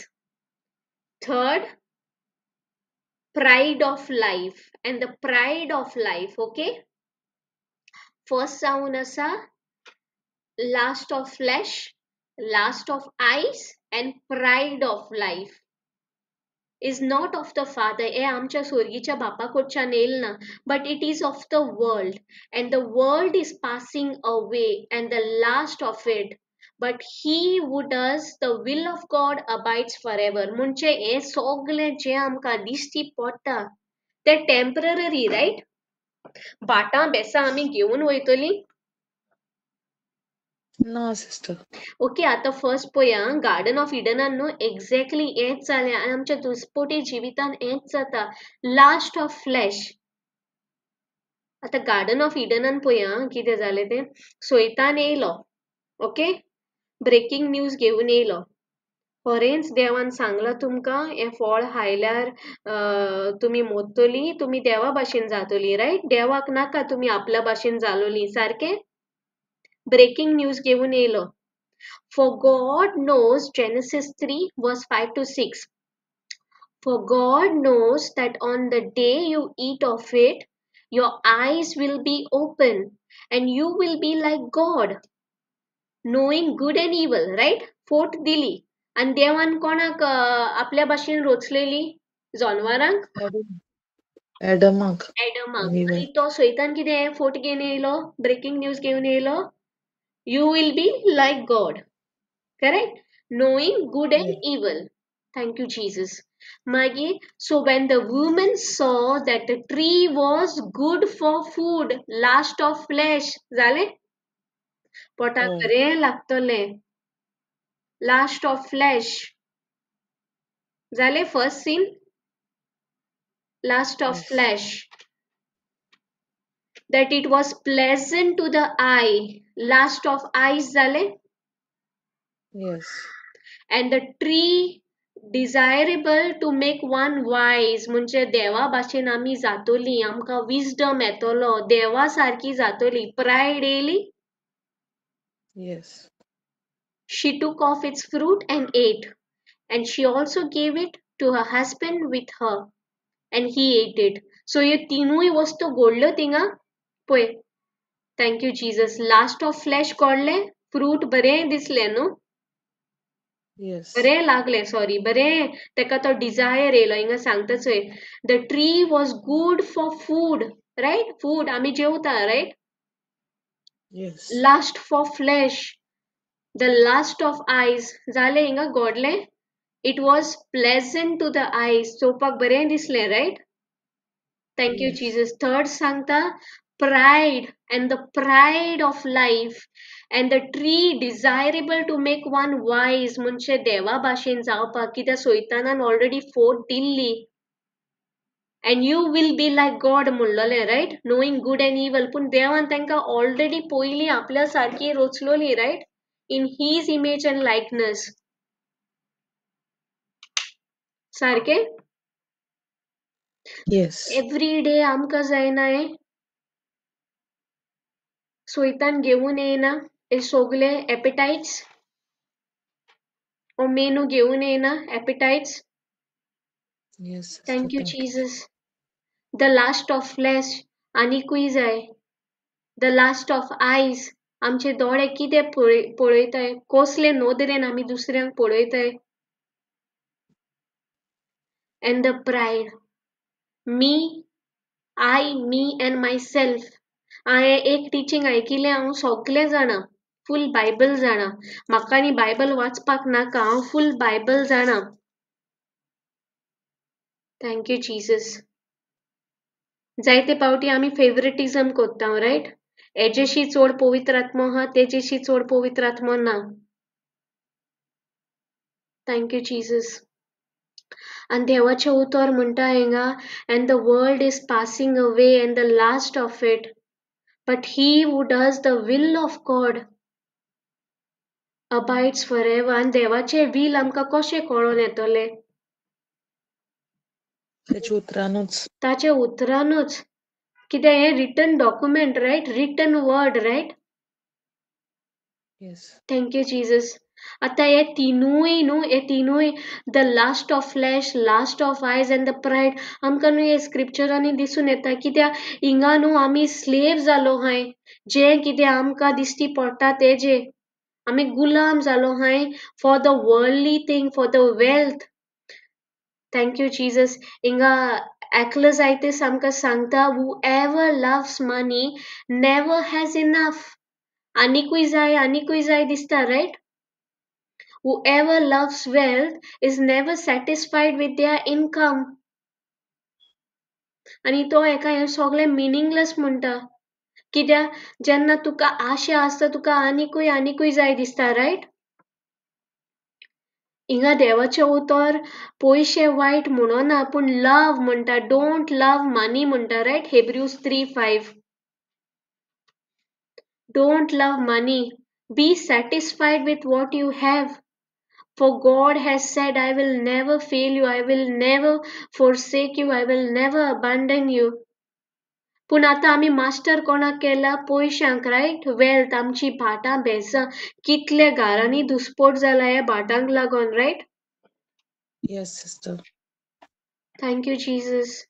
Speaker 1: third pride of life and the pride of life okay first sound asa lust of flesh lust of eyes and pride of life is not of the father हे आमच्या स्वर्गीच्या बापा कडच्यान L ना but it is of the world and the world is passing away and the last of it but he who does the will of God abides forever म्हणजे हे सगळे जे आमकां दिश्टी पडटा ते टेम्पररी रायट बाटा बेसा आमी घेवन वयतली
Speaker 2: No, sister.
Speaker 1: ओके आता first पळया गार्डन ऑफ इडनान न्हू एक्झॅक्टली हेच जालें आनी आमच्या दुसपोटी जिवितान हेच जाता लास्ट ऑफ फ्लॅश आता गार्डन ऑफ इडनान पळया कितें जालें तें सैतान येयलो ओके ब्रेकिंग न्यूज घेवन येयलो खरेंच देवान सांगला तुमकां हें फळ खायल्यार तुमी मोडटली तुमी देवा भाशेन जातली रायट देवाक नाका तुमी आपल्या भाशेन जालोली सारकें ब्रेकिंग न्यूज घेवन येयलो For God knows, Genesis 3 verse 5 to 6. For God knows that on the day you eat of it, your eyes will be open and you will be like God, knowing good and evil, right? Fourth दिली आणि देवान कोणाक आपल्या भाशेन रोचलेली जनावरांक
Speaker 2: Adamak.
Speaker 1: एडमाक आणि तो सैतान कितें फोट घेवन येयलो ब्रेकिंग न्यूज घेवन येयलो You will be like God. Correct? Knowing good and evil. Thank you, Jesus. Maggie, so when the woman saw that the tree was good for food, last of flesh, zale? Potak bere लागतले. Last of flesh. Zale first scene? Last of flesh. That it was pleasant to the eye. Last of eyes, zale?
Speaker 2: Yes.
Speaker 1: And the tree desirable to make one wise म्हणजे देवा भाशेन आमी जातोली आमकां wisdom येतलो देवा सारकी जातोली pride येयली
Speaker 2: Yes.
Speaker 1: she took off its fruit and ate and she also gave it to her husband with her and he ate it so हे तिनूय वस्तू घोडल्यो थिंगा पळय thank you Jesus lust of flesh कोडले फ्रूट बरें दिसलें न्हू
Speaker 2: Yes.
Speaker 1: बरें लागलें सॉरी बरें तेका तो डिझायर येयलो हिंगा सांगता चोय the tree was good for food right food आमी जेवता right
Speaker 2: Yes.
Speaker 1: Lust for flesh the lust of eyes जालें हिंगा घोडलें it was pleasant to the eyes चोवपाक बरें दिसलें right thank you Jesus third सांगता pride and the pride of life and the tree desirable to make one wise म्हणजे देवा भाशेन जावपाक कित्याक सैतानान ऑलरेडी फोट दिल्ली and you will be like God म्हणलेले, right? Knowing good and evil. पण देवान तांकां ऑलरेडी पयलीं आपल्या सारकी रचलोली, right? In his image and likeness. सारके?
Speaker 2: Yes.
Speaker 1: Every day आमकां जायना सोयतान घेऊन येना हे सगळे एपेटाइट्स or मेनू घेऊन येना appetites.
Speaker 2: Yes, sister.
Speaker 1: Thank you, Jesus. The lust of flesh आनीकूय जाय. The lust of eyes आमचे दोळे कितें पळयताय, कसले नदरेन आमी दुसऱ्यांक पळयताय. And the pride. Me, and myself. हांवें एक टिचींग आयकिल्लें हांव सगळें जाणां, फूल बायबल जाणां. म्हाका आनी बायबल वाचपाक नाका, हांव फूल बायबल जाणां. Thank you Jesus. जायते पावटी आमी फेवरेटिझम करता, रायट? हेजेशी चड पवित्र आत्मो आहा, तेजेशी चड पवित्र आत्मो ना. Thank you Jesus. आनी देवाचें उतर म्हणटा हिंगा, and the world is passing away and the last of it, but he who does the will of God abides forever. आनी देवाचें will आमकां कशें कळोन येतलें?
Speaker 2: ताचे उतरानूच.
Speaker 1: ताचे उतरानूच. कित्याक हें written document, right? Written word, right?
Speaker 2: Yes.
Speaker 1: Thank you Jesus. आतां हे तिनूय न्हू, हे तिनूय the lust of flesh, lust of eyes and the pride आमकां न्हू हे स्क्रिप्चरांनी दिसून येता. कित्याक हिंगा न्हू आमी स्लेव जालो हाय, जें कितें आमकां दिश्टी पडटा तेजे. आमी गुलाम जालो हाय for the worldly thing, for the wealth. Thank you Jesus. हिंगा एकलो जायते आमकां सांगता, whoever loves money never has enough. आनीकूय जाय दिसता, riot? Whoever loves wealth is never satisfied with their income. आनी तो एका हें सगळें मिनिंगलेस म्हणटा. कित्याक जेन्ना तुका आशा आसता तुका आनीकूय जाय दिसता, रायट? हिंगा देवाचें उतर पयशे वायट म्हणना, पूण लव म्हणटा. डोंट लव मनी म्हणटा, riot? Hebrews 3:5. Don't love money. Be satisfied with what you have. For God has said, I will never fail you, I will never forsake you, I will never abandon you. पूण आतां आमी master कोणाक केला? पयशांक, riot? Wealth, आमची भाटां भेसां. कितले घरांनी दुस्पोट जाला ह्या भाटांक लागोन, right?
Speaker 2: Yes, sister.
Speaker 1: Thank you Jesus.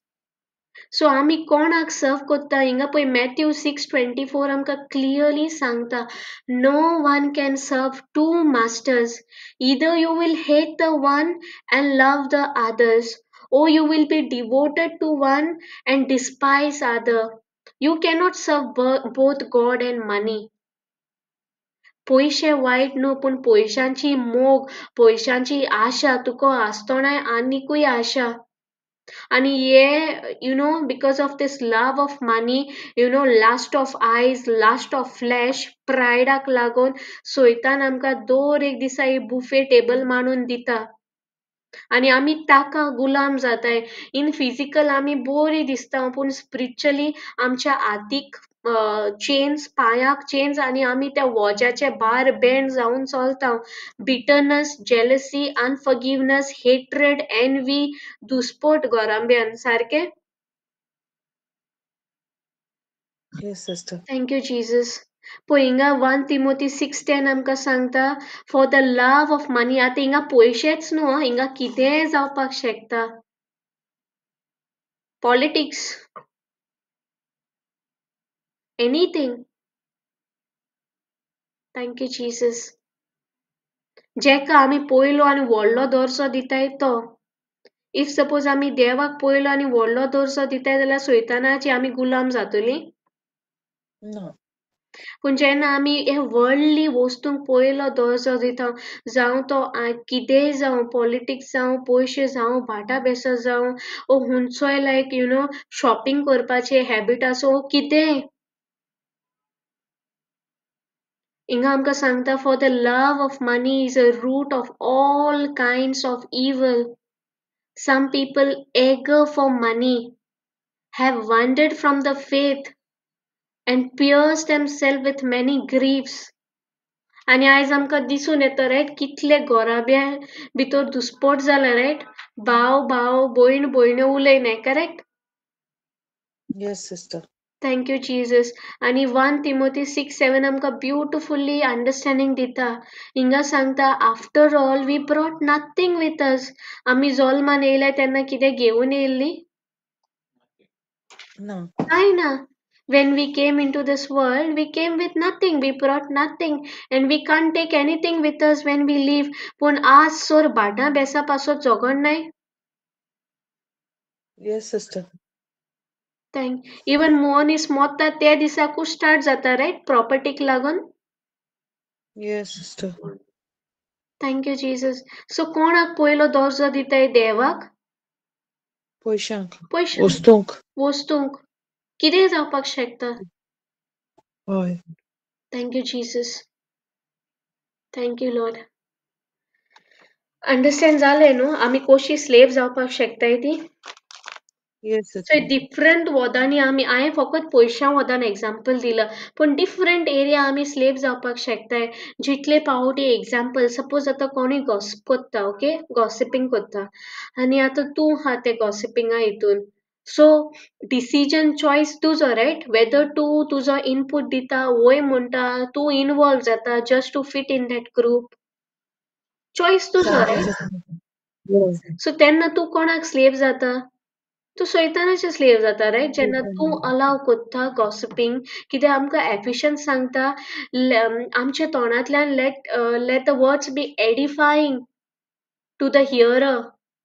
Speaker 1: So आमी कोणाक सर्व कोत्ता? हिंगा पळय मॅथ्यू 6:24 आमकां क्लियरली सांगता, no one can serve two masters. Either you will hate the one and love the others, or you will be devoted to one and despise other. You cannot serve both God and money. पयशे वायट न्हू, पूण पयशांची मोग, पयशांची आशा तुका आसतोणाय आनीकूय आशा. आणि हे because of this love of money, lust of eyes, lust of flesh, प्रायडाक लागून सोयतान आमकां दर एक दिसा बुफे टेबल मांडून दिता आणि आमी ताका गुलाम जाताय. इन फिजिकल आमी बरी दिसता, पूण स्पिरिच्युअली आमच्या हातीक चेन्स, पांयाक चेन्स आनी आमी त्या वोज्याचे भार बेंड जावन चलता. बिटरनेस, जेलसी, अनफॉरगिवनेस, हेट्रेड, एनवी, दुस्पोट घोरांब्यान, सारके?
Speaker 2: Yes, sister.
Speaker 1: Thank you Jesus. पळय हिंगा 1 Timothy 6:10 आमकां सांगता, for the love of money. आतां हिंगा पयशेच न्हू, हिंगा कितेंय जावपाक शकता. Politics, anything. Thank you Jesus. जेका आमी पयलो आनी व्हडलो दर्जो दिताय तो. इफ सपोज आमी देवाक पयलो आनी व्हडलो दर्जो दिताय जाल्यार सैतानाची आमी गुलाम जातलीं?
Speaker 2: No.
Speaker 1: पूण जेन्ना आमी हे वर्ल्डली वस्तूंक पयलो दर्जो दिता, जावं तो कितेंय जावं, पॉलिटिक्स जावं, पयशे जावं, भाटां बेसां जावं, ओ हुंचोय शॉपिंग करपाचें हॅबीट आसूं, कितेंय. हिंगा आमकां सांगता, for the love of money is a root of all kinds of evil. Some people eager for money. have wandered from the faith and pierced themselves with many griefs. आणि आयज आमकां दिसून येता रायट कितले गोराब्या भितर दुस्पोट जाला रायट भाव भाव भयण भयण्यो उलयनाय correct.
Speaker 2: Yes, sister.
Speaker 1: Thank you, Jesus. आणि 1 Timothy 6:7 आमकां ब्युटिफुली अंडरस्टँडिंग दिता. हिंगा सांगता after all we brought nothing with us. आमी जल्मान येयल्या तेन्ना कितें घेवन येयल्ली?
Speaker 2: No.
Speaker 1: काय ना. When we came into this world, we came with nothing. We brought nothing. And we can't take anything with us when we leave. पूण आज सोर भाटां बेसा पासो जोगोन नाय.
Speaker 2: Yes, sister.
Speaker 1: इवन मॉर्निस मोत्ता त्या दिसाकू स्टार्ट जाता रायट प्रॉपर्टीक लागून.
Speaker 2: Yes, sister.
Speaker 1: Thank you Jesus. So कोणाक पयलो दर्जो दिताय देवाक?
Speaker 2: Poishank.
Speaker 1: पयशांक,
Speaker 2: Ostunk.
Speaker 1: वस्तूंक. कितें जावपाक शकता?
Speaker 2: Hoy.
Speaker 1: Thank you Jesus. Thank you Lord. Understand जालें न्हू आमी कशी स्लेव जावपाक शकताय ती?
Speaker 2: Yes,
Speaker 1: सो
Speaker 2: sister.
Speaker 1: डिफरंट वदांनी आमी हांवें फकत पयशां वदान एग्जाम्पल दिला पूण डिफरंट एरिया आमी स्लेव जावपाक शकताय. जितले पावटी एग्जाम्पल सपोज आतां कोणी गॉसिप कोत्ता ओके गॉसिपींग कोत्ता आनी आतां तूं हा ते गॉसिपिंगा हितून. सो डिसिजन चॉयस तुजो रायट वेदर तूं तुजो इनपूट दिता वय म्हणटा तूं इनवॉल्व जाता just to fit in that group. Choice तुजो रायट.
Speaker 2: Hoy.
Speaker 1: सो तेन्ना तूं कोणाक स्लेव जाता? तूं सैतानाचे स्लेव जाता रायट जेन्ना तूं अलाव कोत्ता गॉसिपींग. कित्याक आमकां एफिशियन्स सांगता आमच्या तोंडांतल्यान let the words be edifying to the hearer.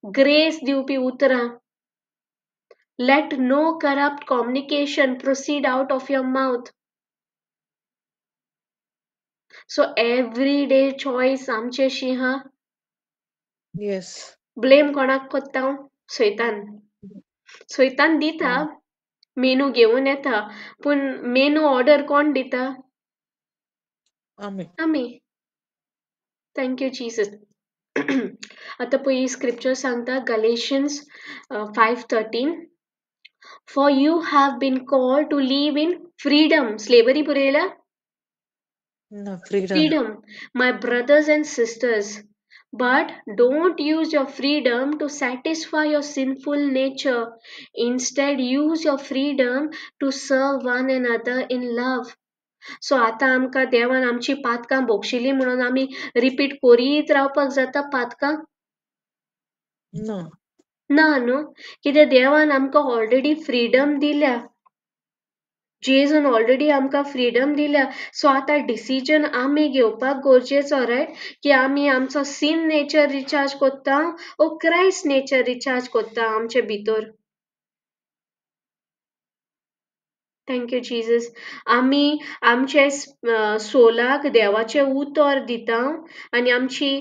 Speaker 1: Grace दिवपी उतरां. Let no corrupt communication proceed out of your mouth. So every day choice आमचेशी हा.
Speaker 2: Yes.
Speaker 1: ब्लेम कोणाक कोत्ता हांव? सैतान. सैतान दिता मेनू घेवन येता पूण मेनू ऑर्डर कोण दिता?
Speaker 2: Amen.
Speaker 1: आमी. Thank you Jesus. आतां पळय स्क्रिप्चर सांगता Galatians 5:13 for you have been called to live in freedom. Slavery बरयला?
Speaker 2: No, freedom.
Speaker 1: Freedom, my brothers and sisters. But don't use your freedom to satisfy your sinful nature. Instead, use your freedom to serve one another in love. सो आतां आमकां देवान आमची पातकां भोगशिल्ली म्हणून आमी repeat करीत रावपाक जाता पातकां?
Speaker 2: No.
Speaker 1: ना न्हू कित्याक देवान आमकां ऑलरेडी फ्रीडम दिल्या. जेजून ऑलरेडी आमकां फ्रीडम दिल्या. सो आतां डिसिजन आमी घेवपाक गरजेचो रायट की आमी आमचो सीन नेचर रिचार्ज कोत्ता ओ क्रायस्ट नेचर रिचार्ज कोत्ता आमचे भितर. Thank you Jesus. आमी आमचे सोलाक देवाचें उतर दिता आनी आमची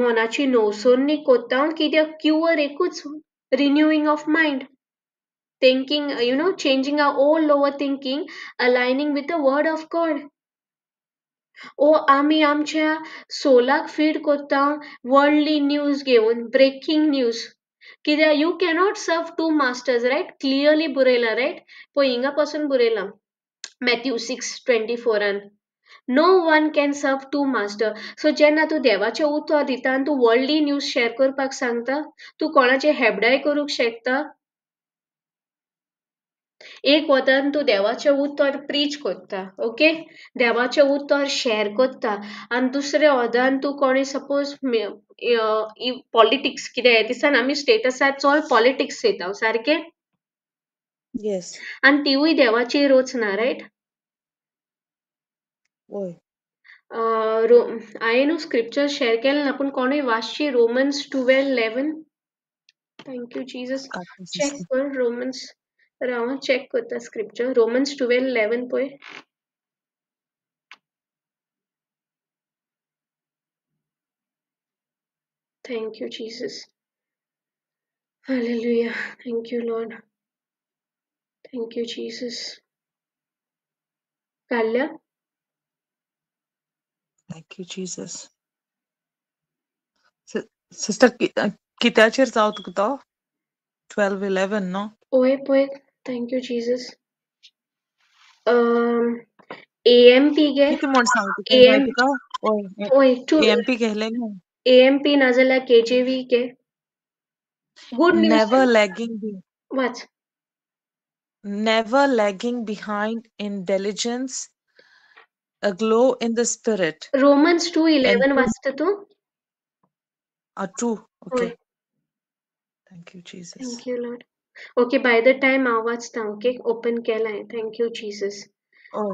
Speaker 1: मोनाची नवसोरणी कोत्ता कित्याक क्युअर एकूच renewing of mind. Thinking, changing our old overthinking, aligning with the word of God. ओ आमी आमच्या सोलाक फीड कोत्ता वर्ल्डली न्यूज घेवन ब्रेकिंग न्यूज. कित्याक you cannot serve two masters right clearly बरयला रायट. पळय हिंगा पासून बरयला Matthew 6:24. No one can serve two master. So जेन्ना तूं देवाचें उतर दिता आनी तूं वर्ल्डली न्यूज शेअर करपाक सांगता तूं कोणाचें हेबडाय करूंक शकता. एक वतान तूं देवाचें उतर प्रीच कोत्ता ओके देवाचें उतर शेअर कोत्ता आनी दुसरे वदान तूं कोणी सपोज पॉलिटिक्स कितें हे दिसान आमी स्टेटसार चड पॉलिटिक्स चयता सारकें.
Speaker 2: Yes.
Speaker 1: आनी तिवूय देवाचेर वचना रायट.
Speaker 2: Hoy.
Speaker 1: हांवें न्हू स्क्रिप्चर शेअर केलें ना पूण कोणूय वाचची Romans 12:11. Thank you Jesus. Check कर रोमन्स. हांव चॅक करता स्क्रिप्चर रोमन्स 12:11 पळय. Thank you Jesus. Hallelujah. Thank you, Lord. Thank you, Jesus. काढल्या?
Speaker 2: Thank you, Jesus. Sister, कित्याचेर जावं तुका तो 12:11 न्हू?
Speaker 1: ओय पळय Thank you, Jesus. AMP गे
Speaker 2: किती म्हण सांगतो काय
Speaker 1: AM
Speaker 2: माहिती का ओय
Speaker 1: ओय टू
Speaker 2: AMP कहले ना
Speaker 1: AMP नाजाल्यार KJV गे गुड न्यूज
Speaker 2: never lagging
Speaker 1: वाच
Speaker 2: never lagging behind in diligence, aglow in the spirit,
Speaker 1: Romans 2:11
Speaker 2: enthusiasm
Speaker 1: वाचतं तू
Speaker 2: are true.
Speaker 1: होय
Speaker 2: Okay, thank you, Jesus.
Speaker 1: Thank you Lord okay by the time हांव वाचता okay open केलाय thank you Jesus
Speaker 2: Oh,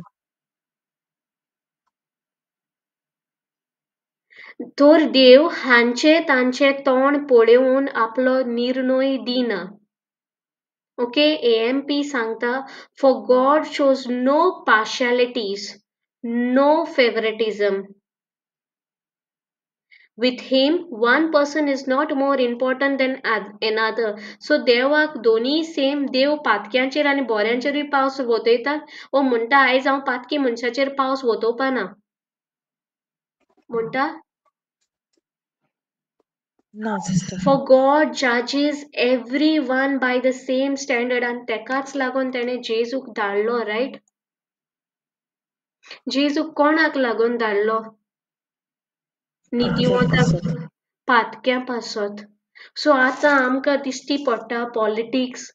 Speaker 1: तर देव हांचे तांचे तोंड पळोवन आपलो निर्णय दिना ओके AMP सांगता for God shows no partialities no favouritism with him one person is not more important than another so देवाक दोन्ही सेम देव पातक्यांचेर आनी बोऱ्यांचेरूय पावस वतयता वो म्हणटा आयज हांव पातकी मनशाचेर पावस वतोवपा ना म्हणटा
Speaker 2: no, sister.
Speaker 1: For God judges everyone by the same standard and तेकाच लागून तेणे जेजूक धाडलो रायट जेजूक कोणाक लागून धाडलो नितीवंताक पातक्या पासत सो आतां आमकां दिश्टी पडटा पॉलिटिक्स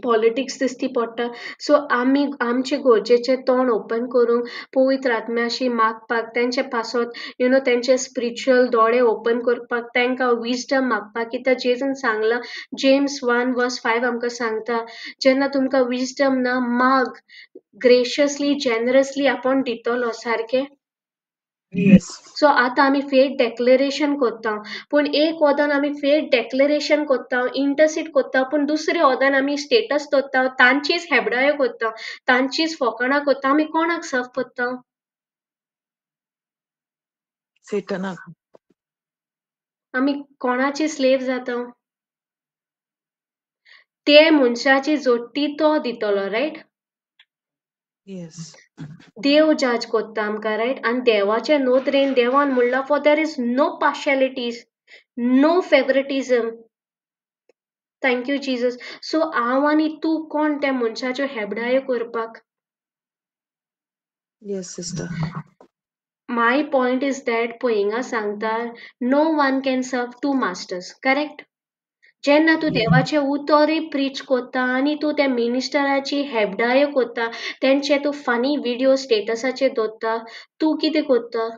Speaker 1: पॉलिटिक्स दिश्टी पडटा सो आमी आमचे गोरजेचे तोंड ओपन करूंक पवित्र आत्म्याशी मागपाक तेंचे पासत तेंचे स्पिरिच्युअल दोळे ओपन करपाक तांकां विजडम मागपाक कित्याक जेजून सांगलां जेम्स 1:5 आमकां सांगता जेन्ना तुमकां विजडम ना माग ग्रेशियसली जेनरसली आपूण दितलो सारकें
Speaker 2: Yes,
Speaker 1: सो आतां आमी फेथ डेक्लरेशन कोत्ता पूण एक वदान आमी फेथ डेक्लरेशन कोत्ता इंटरसीड कोत्ता पूण दुसरे वदान आमी स्टेटस दवरता तांचीच हेबडायो कोत्ता तांचीच फकाणां कोत्ता आमी कोणाक सर्व कोत्ता
Speaker 2: Satan.
Speaker 1: आमी कोणाची स्लेव जाता ते मनशाची जोडटी तो दितलो रायट
Speaker 2: Yes,
Speaker 1: देव जज कोत्ता आमकां रायट आनी देवाचे नोदरेन देवान म्हणला for there is no partialities no favouritism thank you Jesus so हांव आनी तूं कोण त्या मनशाच्यो हेबडायो करपाक
Speaker 2: yes, sister.
Speaker 1: My point is that पळय हिंगा सांगता no one can serve two masters correct जेन्ना तूं देवाचे उतोरी प्रीच कोत्ता आनी तूं त्या मिनिस्टराची हेबडायो कोत्ता तेंचे तूं फनी व्हिडिओ स्टेटसाचेर दवरता तूं कितें कोत्ता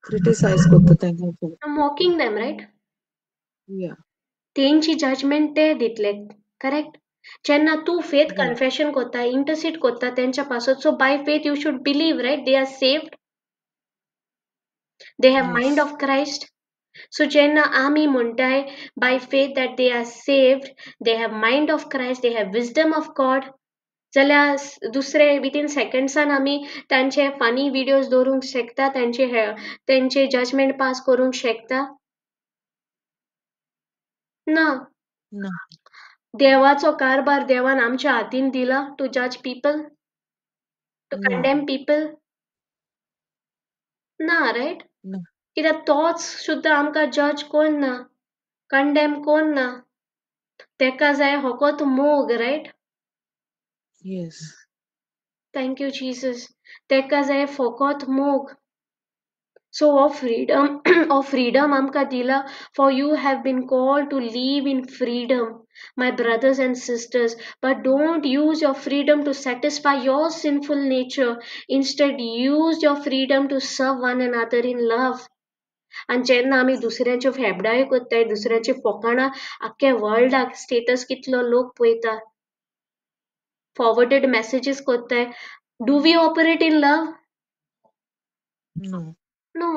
Speaker 2: Criticize kotta thank
Speaker 1: mocking them right
Speaker 2: Yeah,
Speaker 1: तेंची जजमेंट ते दितले करेक्ट जेन्ना तूं फेथ
Speaker 2: yeah,
Speaker 1: कन्फेशन कोत्ता इंटरसीड कोत्ता तेंच्या पासत so by faith you should believe right they are saved they have mind
Speaker 2: yes,
Speaker 1: of Christ so जेन्ना आमी म्हणटाय by faith that they are saved they have mind of Christ they have wisdom of God जाल्यार दुसरे within सेकंड्सान आमी तांचे funny videos दवरूंक शकता तेंचे जजमेंट पास करूंक शकता ना
Speaker 2: no,
Speaker 1: देवाचो कारभार देवान आमच्या हातीन दिला टू जज people to
Speaker 2: no,
Speaker 1: condemn people ना रायट
Speaker 2: no,
Speaker 1: कित्याक तोच सुद्दां आमकां जज कोण ना कंडेम कोण ना तेका जाय होकोत मोग right
Speaker 2: yes,
Speaker 1: thank you Jesus तेका जाय फकत मोग So of freedom amka dila for you have been called to live in freedom my brothers and sisters but don't use your freedom to satisfy your sinful nature instead use your freedom to serve one another in love आणि जेन्ना आमी दुसऱ्याच्यो फेबडायो कोत्ताय दुसऱ्याचे फकाणां आख्ख्या वर्ल्डाक status कितलो लोक पळयता फॉरवर्डेड मेसेजेस कोत्ताय do we operate in love
Speaker 2: no,
Speaker 1: no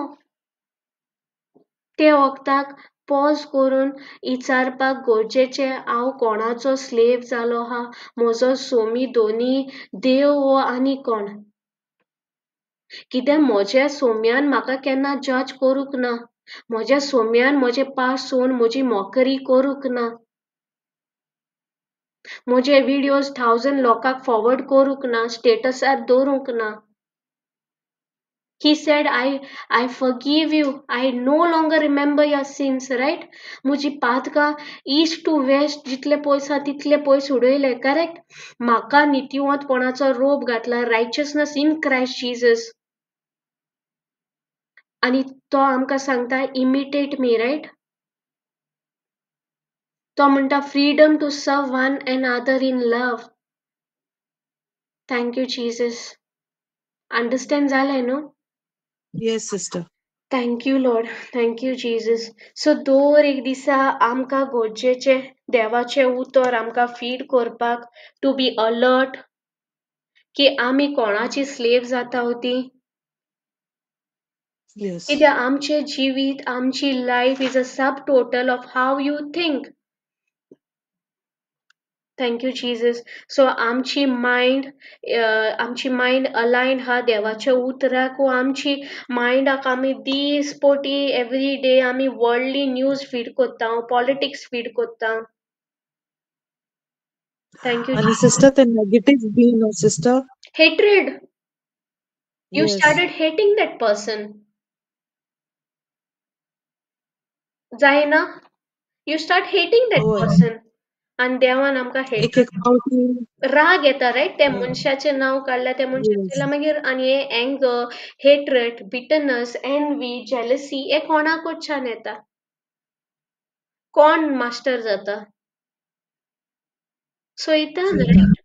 Speaker 1: ते वखताक पॉज करून विचारपाक गरजेचें हांव कोणाचो स्लेव जालो हा म्हजो सोमी दोनी देव वो आनी कोण कित्याक म्हज्या सोम्यान म्हाका केन्ना जज करूंक ना म्हज्या सोम्यान म्हजे पास सोन म्हजी मोकरी करूंक ना म्हजे व्हिडिओज 1000 लोकांक फॉरवर्ड करूंक ना स्टेटसार दवरूंक ना He said, I forgive you. I no longer remember your sins, right? मुजी पातका ईस्ट टू वेस्ट जितले पयस तितले पयस उडयले, करेक्ट? म्हाका नितिवंतपणाचो रोप घातला, रायचसनेस इन क्रायस्ट जीसस. आणि तो आमकां सांगता इमिटेट मी, राईट? तो म्हणटा freedom to serve one and other in love. Thank you Jesus. Understand जालें न्हू?
Speaker 2: Yes, sister.
Speaker 1: Thank you Lord. Thank you Jesus. So दर एक दिसा आमकां गरजेचें देवाचें उतर आमकां फीड करपाक, टू बी अलर्ट की आमी कोणाची स्लेव जाता ती.
Speaker 2: Yes.
Speaker 1: कित्याक आमचें जिवीत, आमची life is a sum total of how you think. Thank you Jesus. So आमची मायंड अलायन हा देवाच्या उतराक, आमची मायंडाक आमी दीस पोटी एवरी डे आमी वर्ल्डली न्यूज फीड करता, पॉलिटिक्स फीड करता. Thank you.
Speaker 2: And sister, the negative being, no, sister.
Speaker 1: Hatred. You
Speaker 2: Yes.
Speaker 1: started hating that person. जायना? You start hating that
Speaker 2: Oh,
Speaker 1: person. आणि देवान आमकां
Speaker 2: एक एक फावटी
Speaker 1: राग येता, राईट? त्या मनशाचें नांव काडल्या त्या मनशाचें
Speaker 2: yes.
Speaker 1: मागीर आनी हे anger, hatred, bitterness, envy, jealousy हे कोणाकडच्यान येता? कोण मास्टर जाता? सैतान, right?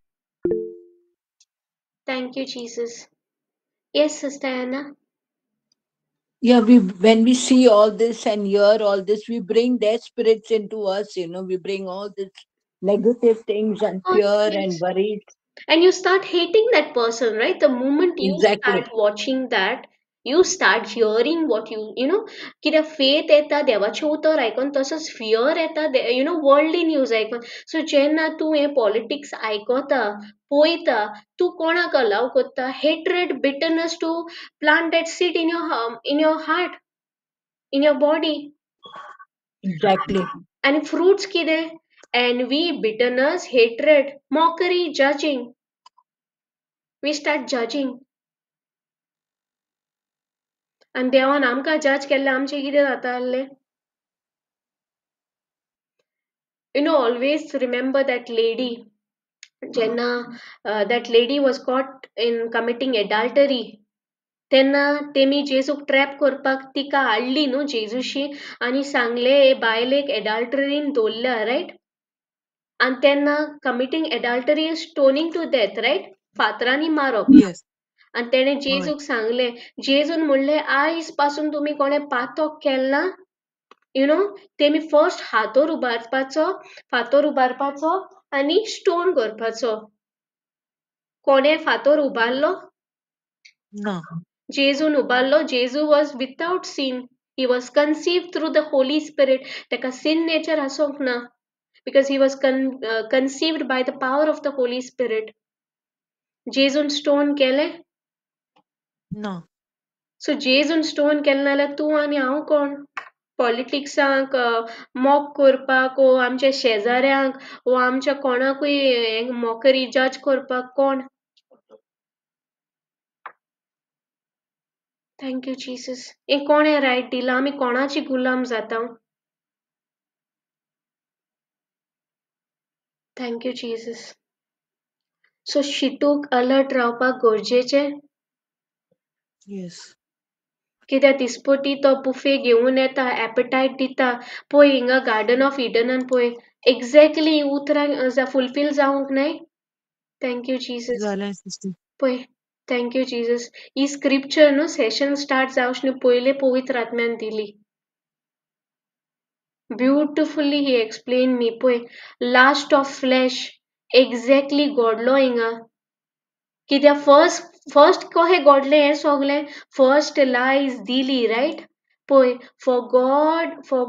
Speaker 1: Thank you Jesus. Yes sister Anna.
Speaker 3: Yeah, when we see all this and hear all this, we bring their spirits into us, we bring all this negative things and
Speaker 1: Oh,
Speaker 3: fear
Speaker 1: yes.
Speaker 3: and worries.
Speaker 1: And you start hating that person, right? The moment you
Speaker 3: Exactly.
Speaker 1: start watching that, you start hearing what कित्याक faith येता देवाचें उतर आयकून, तसोच fear येता worldly news आयकून. सो जेन्ना तूं हे पॉलिटिक्स आयकता, पळयता, तूं कोणाक अलाव करता? Hatred, bitterness to plant that seed in your heart, in your body.
Speaker 3: Exactly.
Speaker 1: आणि फ्रुट्स कितें? Envy, bitterness, hatred, mockery, judging. We start judging. आणि देवान आमकां जज केल्ले आमचें कितें जाता आसलें? Always remember that lady. जेन्ना that lady was caught in committing adultery. तेन्ना तेमी जेजूक ट्रॅप करपाक तिका हाडली न्हू जेजूशी, आनी सांगलें हे बायलेक एडल्टरीन दवरल्या, रायट? आनी तेन्ना committing adultery is stoning to death, right? फातरांनी मारप.
Speaker 2: Yes.
Speaker 1: आणि तेणे जेजूक सांगलें, जेजून म्हणलें आयज पासून तुमी कोणें पातक केलना, तेमी फर्स्ट फातर उबारपाचो आनी स्टोन करपाचो. कोणें फातर उबारलो?
Speaker 2: No.
Speaker 1: जेजून उबारलो. जेजू was without sin. He was conceived through the Holi spirit. तेका सीन नेचर आसोंक ना, because he was conceived by the power of the Holi spirit. जेजून स्टोन केलें?
Speaker 2: No.
Speaker 1: सो जेजून स्टोन केलें नाल्यार तूं आनी हांव कोण? पॉलिटिक्सांक मॉक करपाक, वो आमच्या शेजाऱ्यांक, वो आमच्या कोणाकूय मॉकरी जज करपाक कोण? Thank you Jesus. हे कोणें रायट दिला? आमी कोणाची गुलाम जाता? Thank you Jesus. सो शिटूक अलर्ट रावपाक गरजेचें.
Speaker 2: Yes.
Speaker 1: कित्याक दिसपटी तो बुफे घेवन येता, एपेटायट दिता. पळय हिंगा गार्डन ऑफ इडनान पळय, एक्झॅक्टली उतरां फुलफील जावंक नाय. Thank you Jesus.
Speaker 2: झालंय sister.
Speaker 1: पळय, thank you Jesus. He scripture न्हू सेशन स्टार्ट जावचे पयले पवित्र आत्म्यान दिली. ब्युटिफुली ही एक्सप्लेन मी. पळय, लास्ट ऑफ फ्लॅश एक्झॅक्टली घडलो हिंगा. कित्याक फर्स्ट कशें घडलें हें सगलें? फर्स्ट लायज दिली, रायट? पळय, for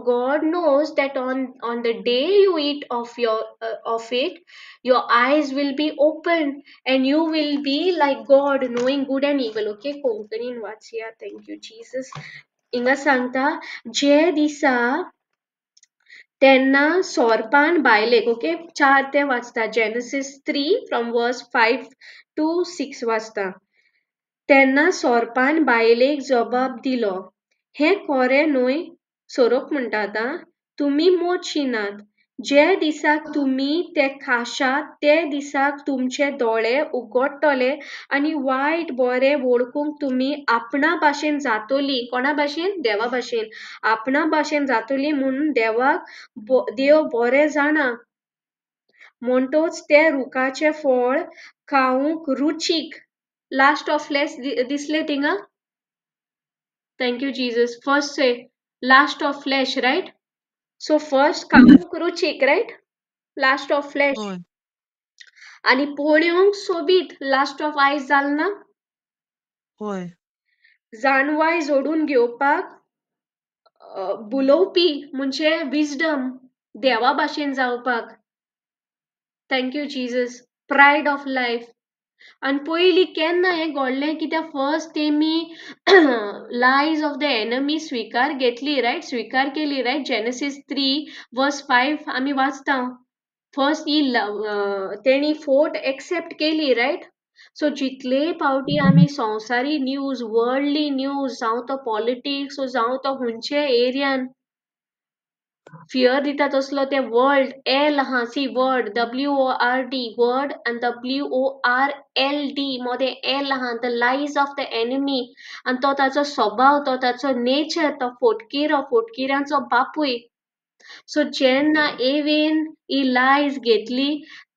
Speaker 1: God knows that on the day you eat of it, your eyes will be open and you will be like God, knowing good and evil. Okay, कोंकणीन वाचया. Thank you Jesus. हिंगा सांगता, जे दिसा तेन्ना सोरपान बायलेक, okay, 4 ते वाचता. Genesis 3 from verse 5 to 6 वाचता. तेन्ना सोरपान बायलेक जबाब दिलो, हें खरें न्हय. सोरोप म्हणटा आतां, तुमी मोडचिनात. जे दिसाक तुमी तें खाशात ते दिसाक तुमचे दोळे उगडटले आनी वायट बरें वळखूंक तुमी आपणा भाशेन जातोली. कोणा भाशेन? देवा भाशेन. आपणा भाशेन जातोली म्हणून देव बरें जाणा. म्हणटोच ते रुखाचे फळ खावंक रुचीक. लास्ट ऑफ फ्लॅश दिसले थिंगा? Thank you, Jesus. First say, last of flesh, right? So first खावंक रुचीक, right? Last of flesh.
Speaker 2: होय
Speaker 1: आणि पळोवंक सोबीत, लास्ट ऑफ आयज जाल ना?
Speaker 2: होय
Speaker 1: जाणवाय जोडून घेवपाक बुलोवपी म्हणजे विजडम, देवा भाशेन जावपाक. Thank you Jesus. Pride of life. आणि पयलीं केन्ना हें घडलें कित्याक फर्स्ट तेमी लायज ऑफ द एनमी स्वीकार घेतली, रायट? स्वीकार केली, रायट? जेनेसीस 3:5 आमी वाचता. फर्स्ट ही तेणी फोट एक्सेप्ट केली, रायट? सो जितले फावटी आमी संवसारी न्यूज, वर्ल्डली न्यूज, जावं तो पॉलिटिक्स जावं तो खंयचे एरियान फियर दिता तसलो ते वर्ल्ड एल आहा, सी वर्ड WORD वर्ड आनी WORLD मोदे एल आहा, the lies of the enemy. आनी तो ताचो स्वभाव, तो ताचो नेचर, तो फोटकिरांचो बापूय. सो जेन्ना एवेन ही लायज घेतली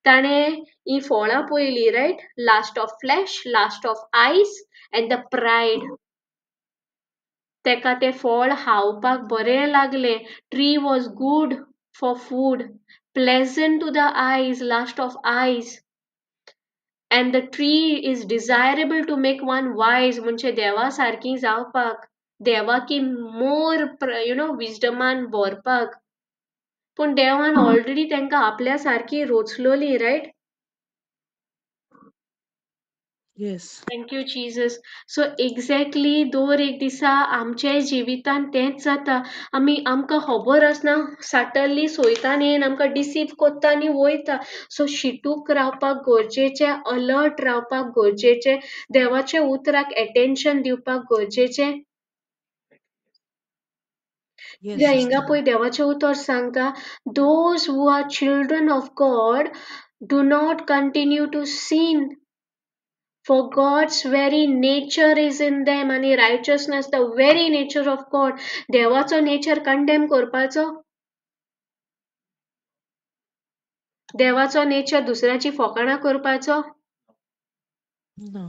Speaker 1: ताणें ही फळां पयली, रायट? Lust of flesh, lust of eyes and the pride. तेका ते फळ खावपाक बरें लागलें. Tree was good for food, pleasant to the eyes, lust of eyes. And the tree is desirable to make one wise, म्हणजे देवा सारकी जावपाक, देवा की मोर विजडमान भरपाक. पूण देवान ऑलरेडी तांकां आपल्या सारकी रोचलोली, right?
Speaker 2: Yes
Speaker 1: thank you Jesus. So exactly दर एक दिसा आमचे जिवितान तेंच जाता. आमकां खबर आसना, सडनली सोयतान येवन आमकां डिसीव कोत्ता आनी वयता. सो शिटूक रावपाक गरजेचें, अलर्ट रावपाक गरजेचें, देवाच्या उतराक एटेन्शन दिवपाक गरजेचें.
Speaker 2: येस
Speaker 1: हिंगा पळय देवाचें उतर सांगता, those who are children of God do not continue to sin. For God's very nature is in them, आणि righteousness, the very nature of God. देवाचो नेचर कंडेम करपाचो? देवाचो नेचर दुसऱ्याची फोकाणां करपाचो?
Speaker 2: ना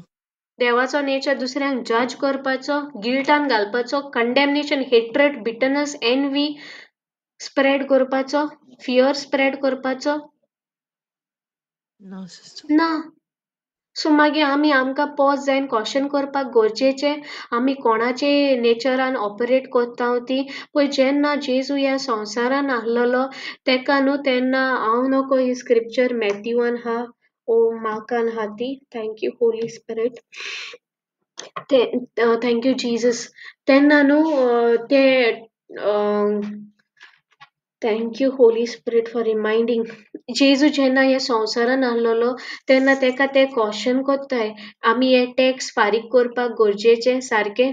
Speaker 1: देवाचो नेचर दुसऱ्यांक जज करपाचो, गिल्टान घालपाचो, condemnation, hatred, bitterness, envy spread करपाचो, फियर स्प्रेड करपाचो?
Speaker 2: ना सिस्टर
Speaker 1: ना. सो मागीर आमकां पॉज जायन क्वेश्चन करपाक गरजेचें, आमी कोणाचे नेचरान ऑपरेट कोत्ता ती. पळय जेन्ना जेजू ह्या संवसारान आहलोलो तेका न्हू तेन्ना हांव नोको ही स्क्रिप्चर मॅथ्यूवान हा मार्कान हा ती. Thank you Holi spirit. Thank you Jesus. तेन्ना न्हू ते thank you Holi spirit for reminding. जेजू जेन्ना ह्या संवसारान आहलोलो तेन्ना तेका ते क्वेश्चन कोत्ताय, आमी हे टॅक्स फारीक करपाक गरजेचें, सारकें?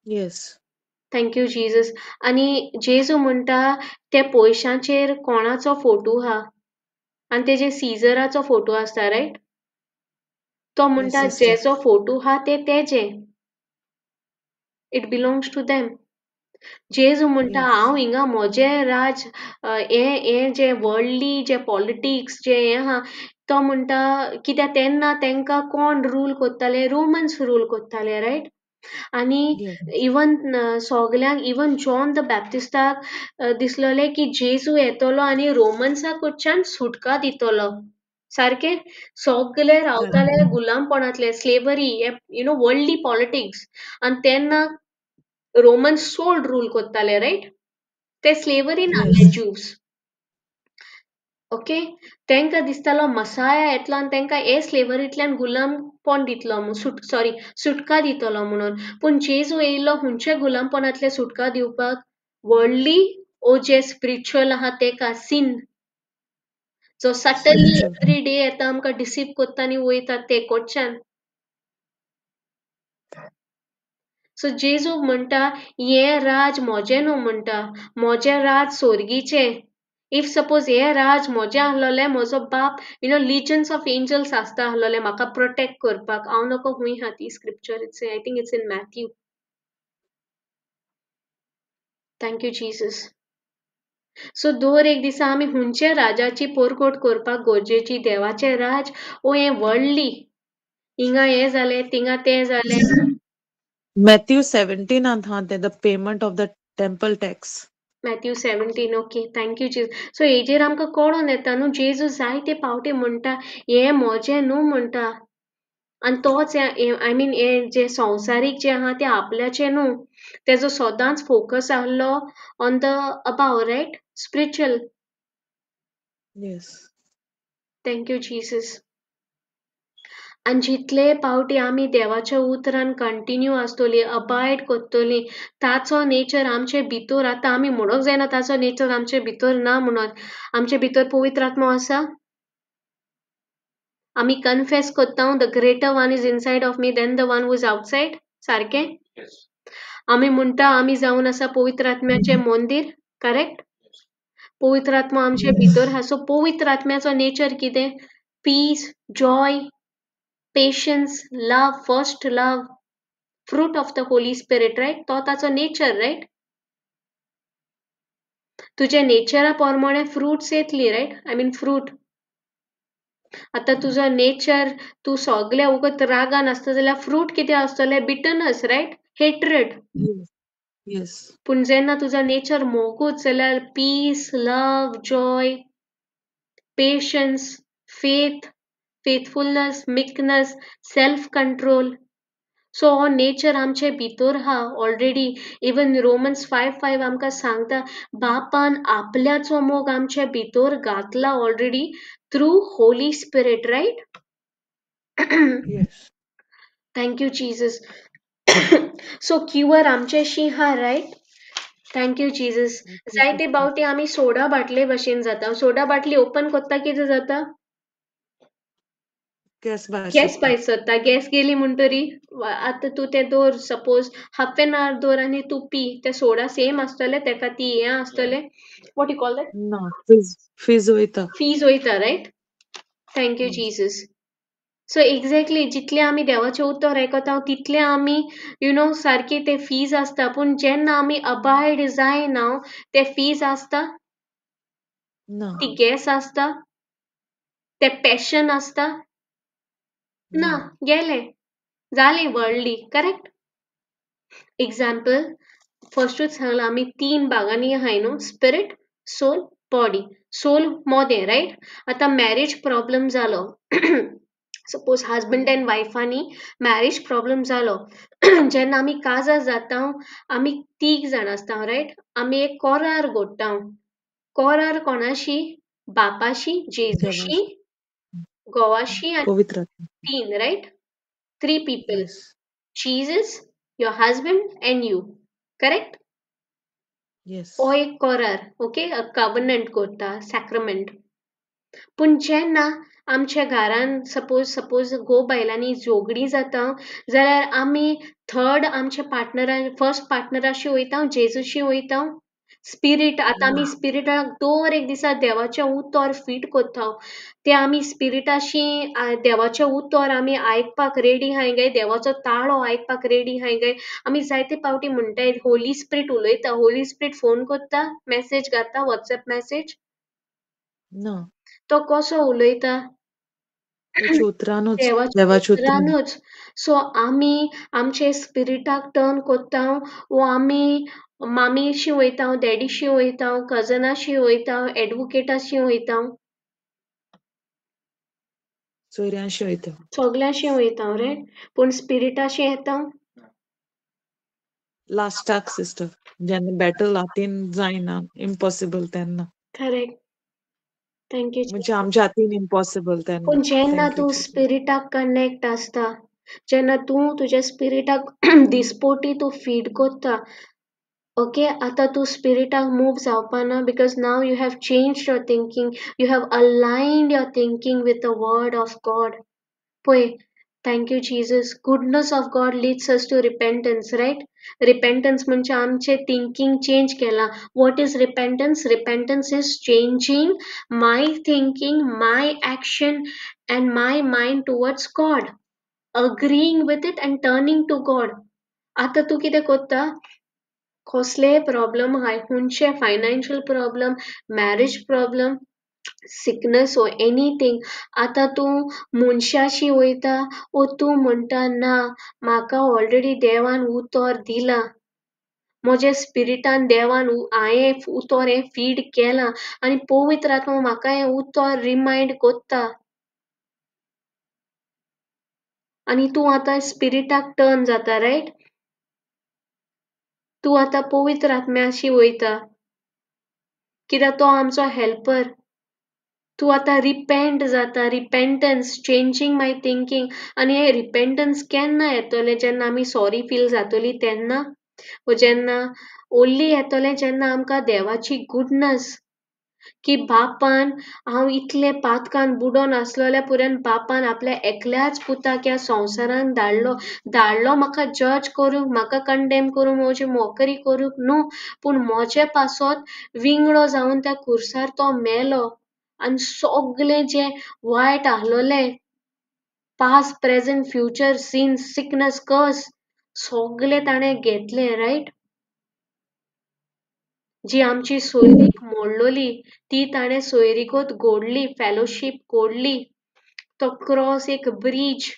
Speaker 2: Yes
Speaker 1: thank you Jesus. आनी जेजू म्हणटा ते पयशांचेर कोणाचो फोटो हा आनी तेजेर सिजराचो फोटो आसता, रायट? तो म्हणटा
Speaker 2: सिस्टर
Speaker 1: जेचो फोटो हा ते तेजे, इट बिलोंग्स टू देम. जेजू म्हणटा
Speaker 2: येस
Speaker 1: हांव हिंगा म्हजें राज, हें जे वर्ल्डली जे पॉलिटिक्स जे हें हा, तो म्हणटा कित्याक तेन्ना तांकां कोण रूल कोत्ताले? रोमन्स रूल कोत्ताले, रायट? आनी
Speaker 2: येस
Speaker 1: इवन सोगल्यांक, इवन जॉन द बॅप्टिस्टाक दिसलोलें की जेजू येतलो आनी रोमन्सा कडच्यान सुटका दितलो, सारकें? सोगले रावताले गुलामपणांतले, स्लेवरी, वर्ल्डली पॉलिटिक्स. आनी तेन्ना रोमन्स सोल्ड रूल कोत्ताले, रायट? ते स्लेवरीन
Speaker 2: येस
Speaker 1: आहले ज्यूस. ओके, तांकां दिसतालो मसाया येतलो आनी तांकां हे स्लेवरींतल्यान गुलामपण दितलो, सुटका दितलो म्हणून. पूण जेजू येयलो खंयचे गुलामपणांतले सुटका दिवपाक? वर्ल्डली ओ जे स्पिरिच्युअल आहा तेका, सीन, जो सटनली
Speaker 2: स्पिरिच्युअल
Speaker 1: एवरी डे येता आमकां डिसीव कोत्ता आनी वयता ते कडच्यान. सो जेजू म्हणटा हे राज मोजे न्हू म्हणटा मोजे राज सोर्गीचे इफ सपोज हे राज मोजे आहलोले म्हजो बाप लिजन्स ऑफ एंजल्स आसता आहलोले म्हाका प्रोटेक्ट करपाक हांव नको हुंय हा ती scripture it's I think it's in Matthew thank you Jesus so दर एक दिसा आमी हुंचे राजाची पोरकोट करपाक गरजेची देवाचे राज ओ हे व्हडली हिंगा हे जाले तिंगा ते जाले
Speaker 2: Matthew 17 and the payment of the temple tax.
Speaker 1: Matthew 17 okay thank you जीस सो हेजेर आमकां कळोन येता न्हू जेजू जायते पावटी म्हणटा हे मोजे न्हू म्हणटा आनी तोच आय मीन हे जे संवसारीक जे आहा ते आपल्याचे न्हू तेजो सदांच फोकस आहलो on the above right spiritual
Speaker 2: Yes.
Speaker 1: Thank you Jesus आनी जितले पावटी आमी देवाच्या उतरान कंटिन्यू आसतली अबायड करतली ताचो नेचर आमचे भितर आतां आमी म्हणूंक जायना ताचो नेचर आमचे भितर ना म्हणून आमचे भितर पवित्र आत्मा आसा आमी कन्फेस करता the greater one is inside of me then the one who is outside सारकें आमी म्हणटा आमी जावन आसा पवित्र आत्म्याचे मंदिर करेक्ट पवित्र आत्मा आमचे भितर आहा सो पवित्र आत्म्याचो नेचर कितें peace joy patience love first love fruit of the Holi spirit right तो ताचो नेचर रायट तुजे नेचरा प्रमाणे फ्रुट्स येतली रायट आय मीन फ्रूट आता तुजो नेचर तू सगळे उगत रागान आसता जाल्यार फ्रूट कितें आसतले बिटरनस रायट हेट्रेड
Speaker 2: Yes.
Speaker 1: पूण जेन्ना तुजो नेचर मोगूच जाल्यार peace love joy patience faith faithfulness meekness self control so हो नेचर आमचे भितर हा ऑलरेडी इवन रोमन्स 5:5 आमकां सांगता बापान आपल्याचो मोग आमचे भितर घातला already through holy spirit right
Speaker 2: Yes.
Speaker 1: Thank you Jesus so cure आमचेशी हा रायट थँक यू जीसस जायते बावटी आमी सोडा बाटले भशेन जाता सोडा बाटली ओपन करता कितें जाता
Speaker 2: Guess by
Speaker 1: गॅस भायर सरता गॅस गेली म्हणटरी आतां तूं तें दवर सपोज हाफ एन आवर दवर आनी तूं पी ते सोडा सेम आसतले तेका ती हें आसतले what you call that
Speaker 2: No. Fizz वयता.
Speaker 1: फीज वयता right thank you Jesus so exactly जितले आमी देवाचें उतर आयकता तितले आमी सारकी ते फीज आसता पूण जेन्ना आमी अबायड जायना ते फीज आसता
Speaker 2: No.
Speaker 1: ती गॅस आसता ते पॅशन आसता ना गेले जाली व्हडली करेक्ट एक्झाम्पल फर्स्टूच सांगला आमी 3 भागांनी आहाय न्हू स्पिरिट सोल बॉडी सोल मोदें रायट आतां मॅरेज प्रॉब्लेम जालो सपोज हजबंड एंड वायफांनी मॅरेज प्रॉब्लेम जालो जेन्ना आमी काजार जाता आमी 3 जाण आसता रायट आमी एक कोरार घोडटा कोरार कोणाशी बापाशी जेजूशी गोवाशी आनी
Speaker 2: पवित्र.
Speaker 1: 3 riot 3 people
Speaker 2: Yes.
Speaker 1: Jesus your husband and you correct
Speaker 2: Yes.
Speaker 1: हो एक कोरार ओके कवनंट करता सॅक्रमेंट पूण जेन्ना आमच्या घरान सपोज गो बायलांनी जोगडी जाता जाल्यार आमी थर्ड आमच्या पार्टनरान फर्स्ट पार्टनराशी वयता जेजूशी वयता स्पिरीट आतां आमी स्पिरिटाक दर एक दिसा देवाचें उतर फीट करता ते आमी स्पिरिटाशी देवाचें उतर आमी आयकपाक रेडी हाय गे देवाचो ताळो आयकपाक रेडी हाय गे आमी जायते पावटी म्हणटाय होली स्पिरीट उलयता होली स्पिरीट फोन करता मेसेज घालता वॉट्सएप मेसेज
Speaker 2: No.
Speaker 1: तो कसो उलयता
Speaker 2: त्याच्या उतरानूच
Speaker 1: देवाच्या
Speaker 2: देवाच्या उतरान.
Speaker 1: उतरानूच सो आमी आमचे स्पिरिटाक टर्न करता वो आमी मामीशी वयता डॅडीशी वयता कजनाशी वयता एडवोकेटाशी वयता
Speaker 2: सोयऱ्यांशी वयता.
Speaker 1: सगळ्याशी वयता रायट पूण स्पिरिटाशी येता
Speaker 2: लास्टाक सिस्टर जेन्ना बॅटल हातीन जायना इम्पॉसिबल तेन्ना
Speaker 1: करेक्ट थँक्यू
Speaker 2: म्हणजे आमच्या हातीन इम्पॉसिबल तेन्ना.
Speaker 1: पूण जेन्ना
Speaker 2: Thank you,
Speaker 1: तूं
Speaker 2: Jesus.
Speaker 1: स्पिरिटाक कनेक्ट आसता जेन्ना तूं तुज्या स्पिरिटाक दिसपोटी तूं फीड करता ओके आतां तूं स्पिरिटाक मूव जावपाना because now you have change your thinking you have aligned your thinking with the word of God पळय Thank you, Jesus. Goodness of God leads us to repentance, right? Repentance म्हणजे आमचे thinking change केला. What is repentance? Repentance is changing my thinking, my action, and my mind towards God. Agreeing with it and turning to God. आता तू कितें कोत्ता? कसले problem हाय हुंचे financial problem, marriage problem, sickness or anything. आता तू मनशाशी वयता ओ तू म्हणटा ना म्हाका ऑलरेडी देवान उतर दिला. म्हज्या स्पिरिटान देवान हांवें उतर हें फीड केलां आनी पवित्र आत्मा म्हाका हें उतर रिमाइंड कोत्ता. आनी तूं आतां स्पिरिटाक टर्न जाता, रायट? तूं आतां पवित्र आत्म्याशी वयता कित्याक तो आमचो हेल्पर. तूं आतां रिपेंट जाता, रिपेंटन्स, चेंजिंग माय थिंकिंग. आनी हें रिपेंटन्स केन्ना येतलें? जेन्ना आमी सॉरी फील जातलीं तेन्ना, जेन्ना ओन्ली येतलें जेन्ना आमकां देवाची गुडनस की बापान हांव इतलें पातकान बुडोन आसलोल्या पुरान बापान आपल्या एकल्याच पुताक ह्या संवसारान धाडलो म्हाका जज करूंक, म्हाका कंडेम करूंक, म्हजी मोकरी करूंक न्हू, पूण म्हजे पासत विंगडो जावन त्या खुर्सार तो मेलो आनी सगळें जें वायट आहलोलें past, present, future, sin, sickness, curse सगळें ताणें घेतलें, रायट? जी आमची सोयरीक मोडलोली ती ताणें सोयरीकोत घोडली, फेलोशीप घोडली. तो क्रॉस एक ब्रिज.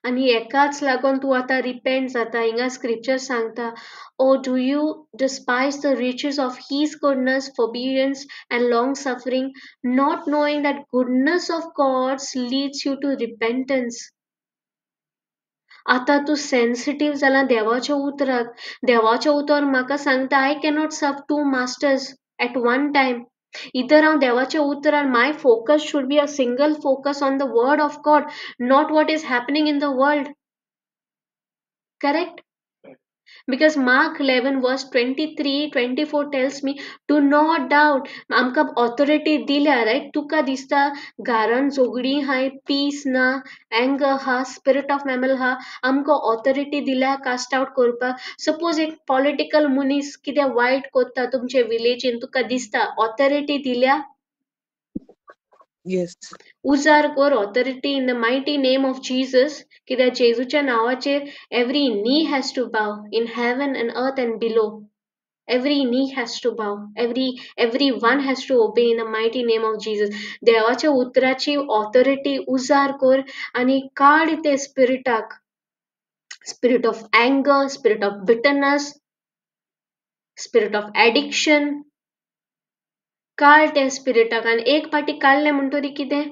Speaker 1: आनी एकाच लागून तूं आतां रिपेंट जाता. हिंगा स्क्रिप्चर सांगता, oh do you despise the riches of his goodness, forbearance and long suffering, not knowing that goodness of God leads you to repentance. आता तू सेन्सिटिव्ह जाला देवाच्या उतराक. देवाच्या उतर म्हाका सांगता I cannot serve two masters at one time. इधर हांव देवाच्या उतरार my focus should be a single focus on the word of God, not what is happening in the world. Correct? Because Mark 11 verse 23-24 tells me, do not doubt. आमकां authority दिल्या, riot? तुका दिसता घरान झगडी हाय, पीस ना, anger हा, spirit of mammal हा, आमकां ऑथॉरिटी दिल्या कास्ट आउट करपाक. सपोज एक पॉलिटिकल मनीस कितें वायट कोत्ता तुमचे विलेजीन, तुका दिसता ऑथॉरिटी दिल्या?
Speaker 2: Yes.
Speaker 1: उजार कर authority in the mighty name of Jesus. कित्याक जेजूच्या नावाचेर एवरी नी हॅज टू बाव in heaven and earth and below. Every knee has to bow. Everyone has to obey in the mighty name of Jesus. देवाच्या उतराची authority उजार कर आनी काड ते स्पिरिटाक. Spirit of anger, spirit of bitterness, spirit of addiction. काळ त्या स्पिरिटाक आनी एक पाटी काडलें म्हणटरी कितें?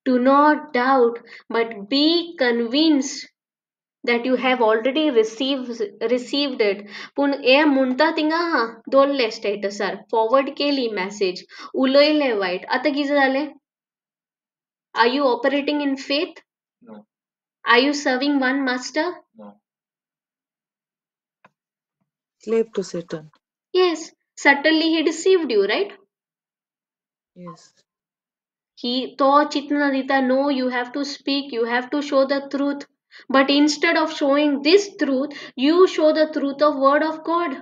Speaker 1: Do not doubt but be convinced that you have already received it. पूण हे म्हणटा थिंगा दवरले स्टेटसार, फॉरवर्ड केली मॅसेज, उलयले वायट. आतां कितें जालें? Are you operating in faith?
Speaker 4: No.
Speaker 1: Are you serving one master?
Speaker 4: No.
Speaker 2: Slave to Satan.
Speaker 1: Yes. Certainly he deceived you, right?
Speaker 2: Yes.
Speaker 1: He तो चितना दिता, no, you have to speak, you have to show the truth. But instead of showing this truth, you show the truth of word of God.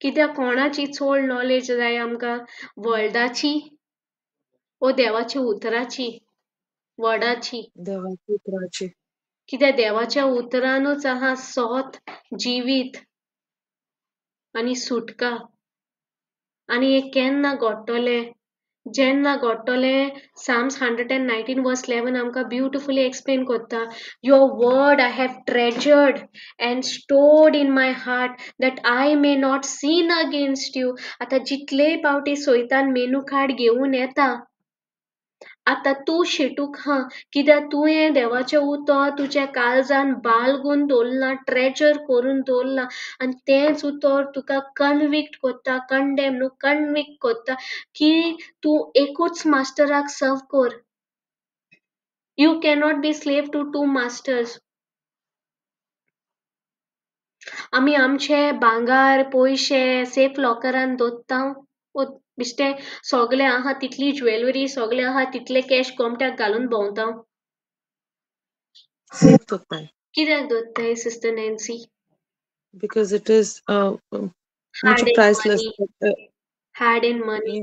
Speaker 1: कित्याक कोणाची चोड knowledge जाय आमकां? वर्ल्डाची ओ देवाच्या उतराची? वर्डाची.
Speaker 2: देवाची उतराची.
Speaker 1: कित्याक देवाच्या उतरानूच आहा सोत, जिवीत आनी सुटका. आनी हे केन्ना घडटलें? जेन्ना घडटलें Psalms 119 verse 11 आमकां ब्युटिफुली एक्सप्लेन कोत्ता, your word I have treasured and stored in my heart that I may not sin against you. आतां जितले पावटी सोयतान मेनू कार्ड घेवन येता, आतां तूं शेटूक कित्याक तुवें देवाचें उतर तुज्या काळजान बाळगून दवरलां, ट्रेजर करून दवरलां आनी तेंच उतर तुका कन्विक्ट कोत्ता, कंडेम न्हू, कन्विक्ट कोत्ता की तूं एकूच मास्टराक सर्व कर. You cannot be slave to two masters. आमी आमचे भांगार, पयशे सेफ लॉकरान दवरता, बिश्टे सगळे आहा तितली ज्वेलरी सगळे आहा तितले कॅश कोमट्याक घालून भोंवता
Speaker 2: सेफ होता है
Speaker 1: कित्याक दोत्ताय sister Nancy
Speaker 2: because it is much
Speaker 1: hard in
Speaker 2: priceless.
Speaker 1: Money hard in money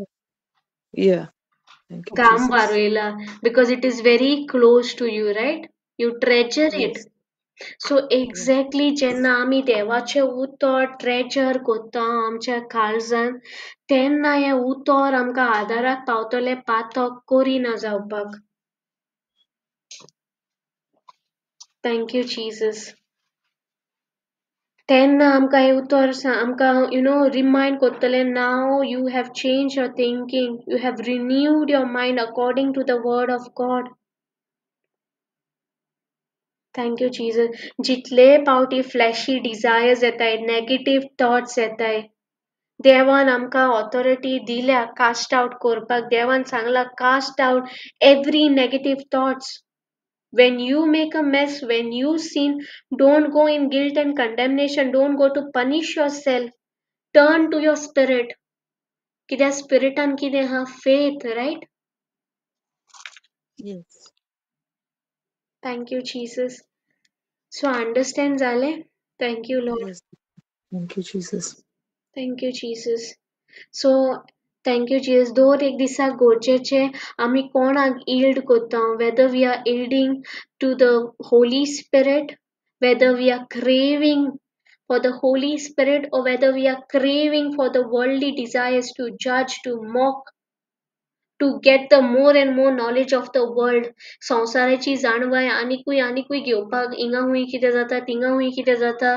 Speaker 2: Yeah, thank you,
Speaker 1: काम
Speaker 2: Jesus.
Speaker 1: वारोयला because it is very close to you, right? You treasure it.
Speaker 2: Yes.
Speaker 1: So exactly जेन्ना आमी देवाचे उतर treasure कोत्ता आमच्या काळजान तेन्ना हे उतर आमकां आदाराक पावतले पातक कोरिना जावपाक. Thank you, Jesus. तेन्ना आमकां हे उतर आमकां remind कोत्तले now you have changed your thinking, you have renewed your mind according to the word of God. Thank you, Jesus. जितले पावटी फ्लॅशी डिझायर्स येताय नेगेटिव्ह थॉट्स येताय देवान आमकां ऑथॉरिटी दिल्या कास्ट आउट करपाक देवान सांगला cast out every negative thoughts when you make a mess when you sin don't go in guilt and condemnation don't go to punish yourself turn to your spirit कित्याक स्पिरिटान कितें आहा faith right
Speaker 2: Yes.
Speaker 1: thank you Jesus so understand जाले thank you Lord
Speaker 2: Yes. Thank you, Jesus.
Speaker 1: Thank you, Jesus. So, thank you, Jesus. दर एक दिसा गोरजेचे आमी कोणाक yield कोत्ता whether we are yielding to the Holy Spirit, whether we are craving for the Holy Spirit or whether we are craving for the worldly desires to judge, to mock, to get the more and more knowledge of the world. संवसाराची जाणवाय आनिकूय घेवपाक हिंगा हुई कितें जाता तिंगा हुई कितें जाता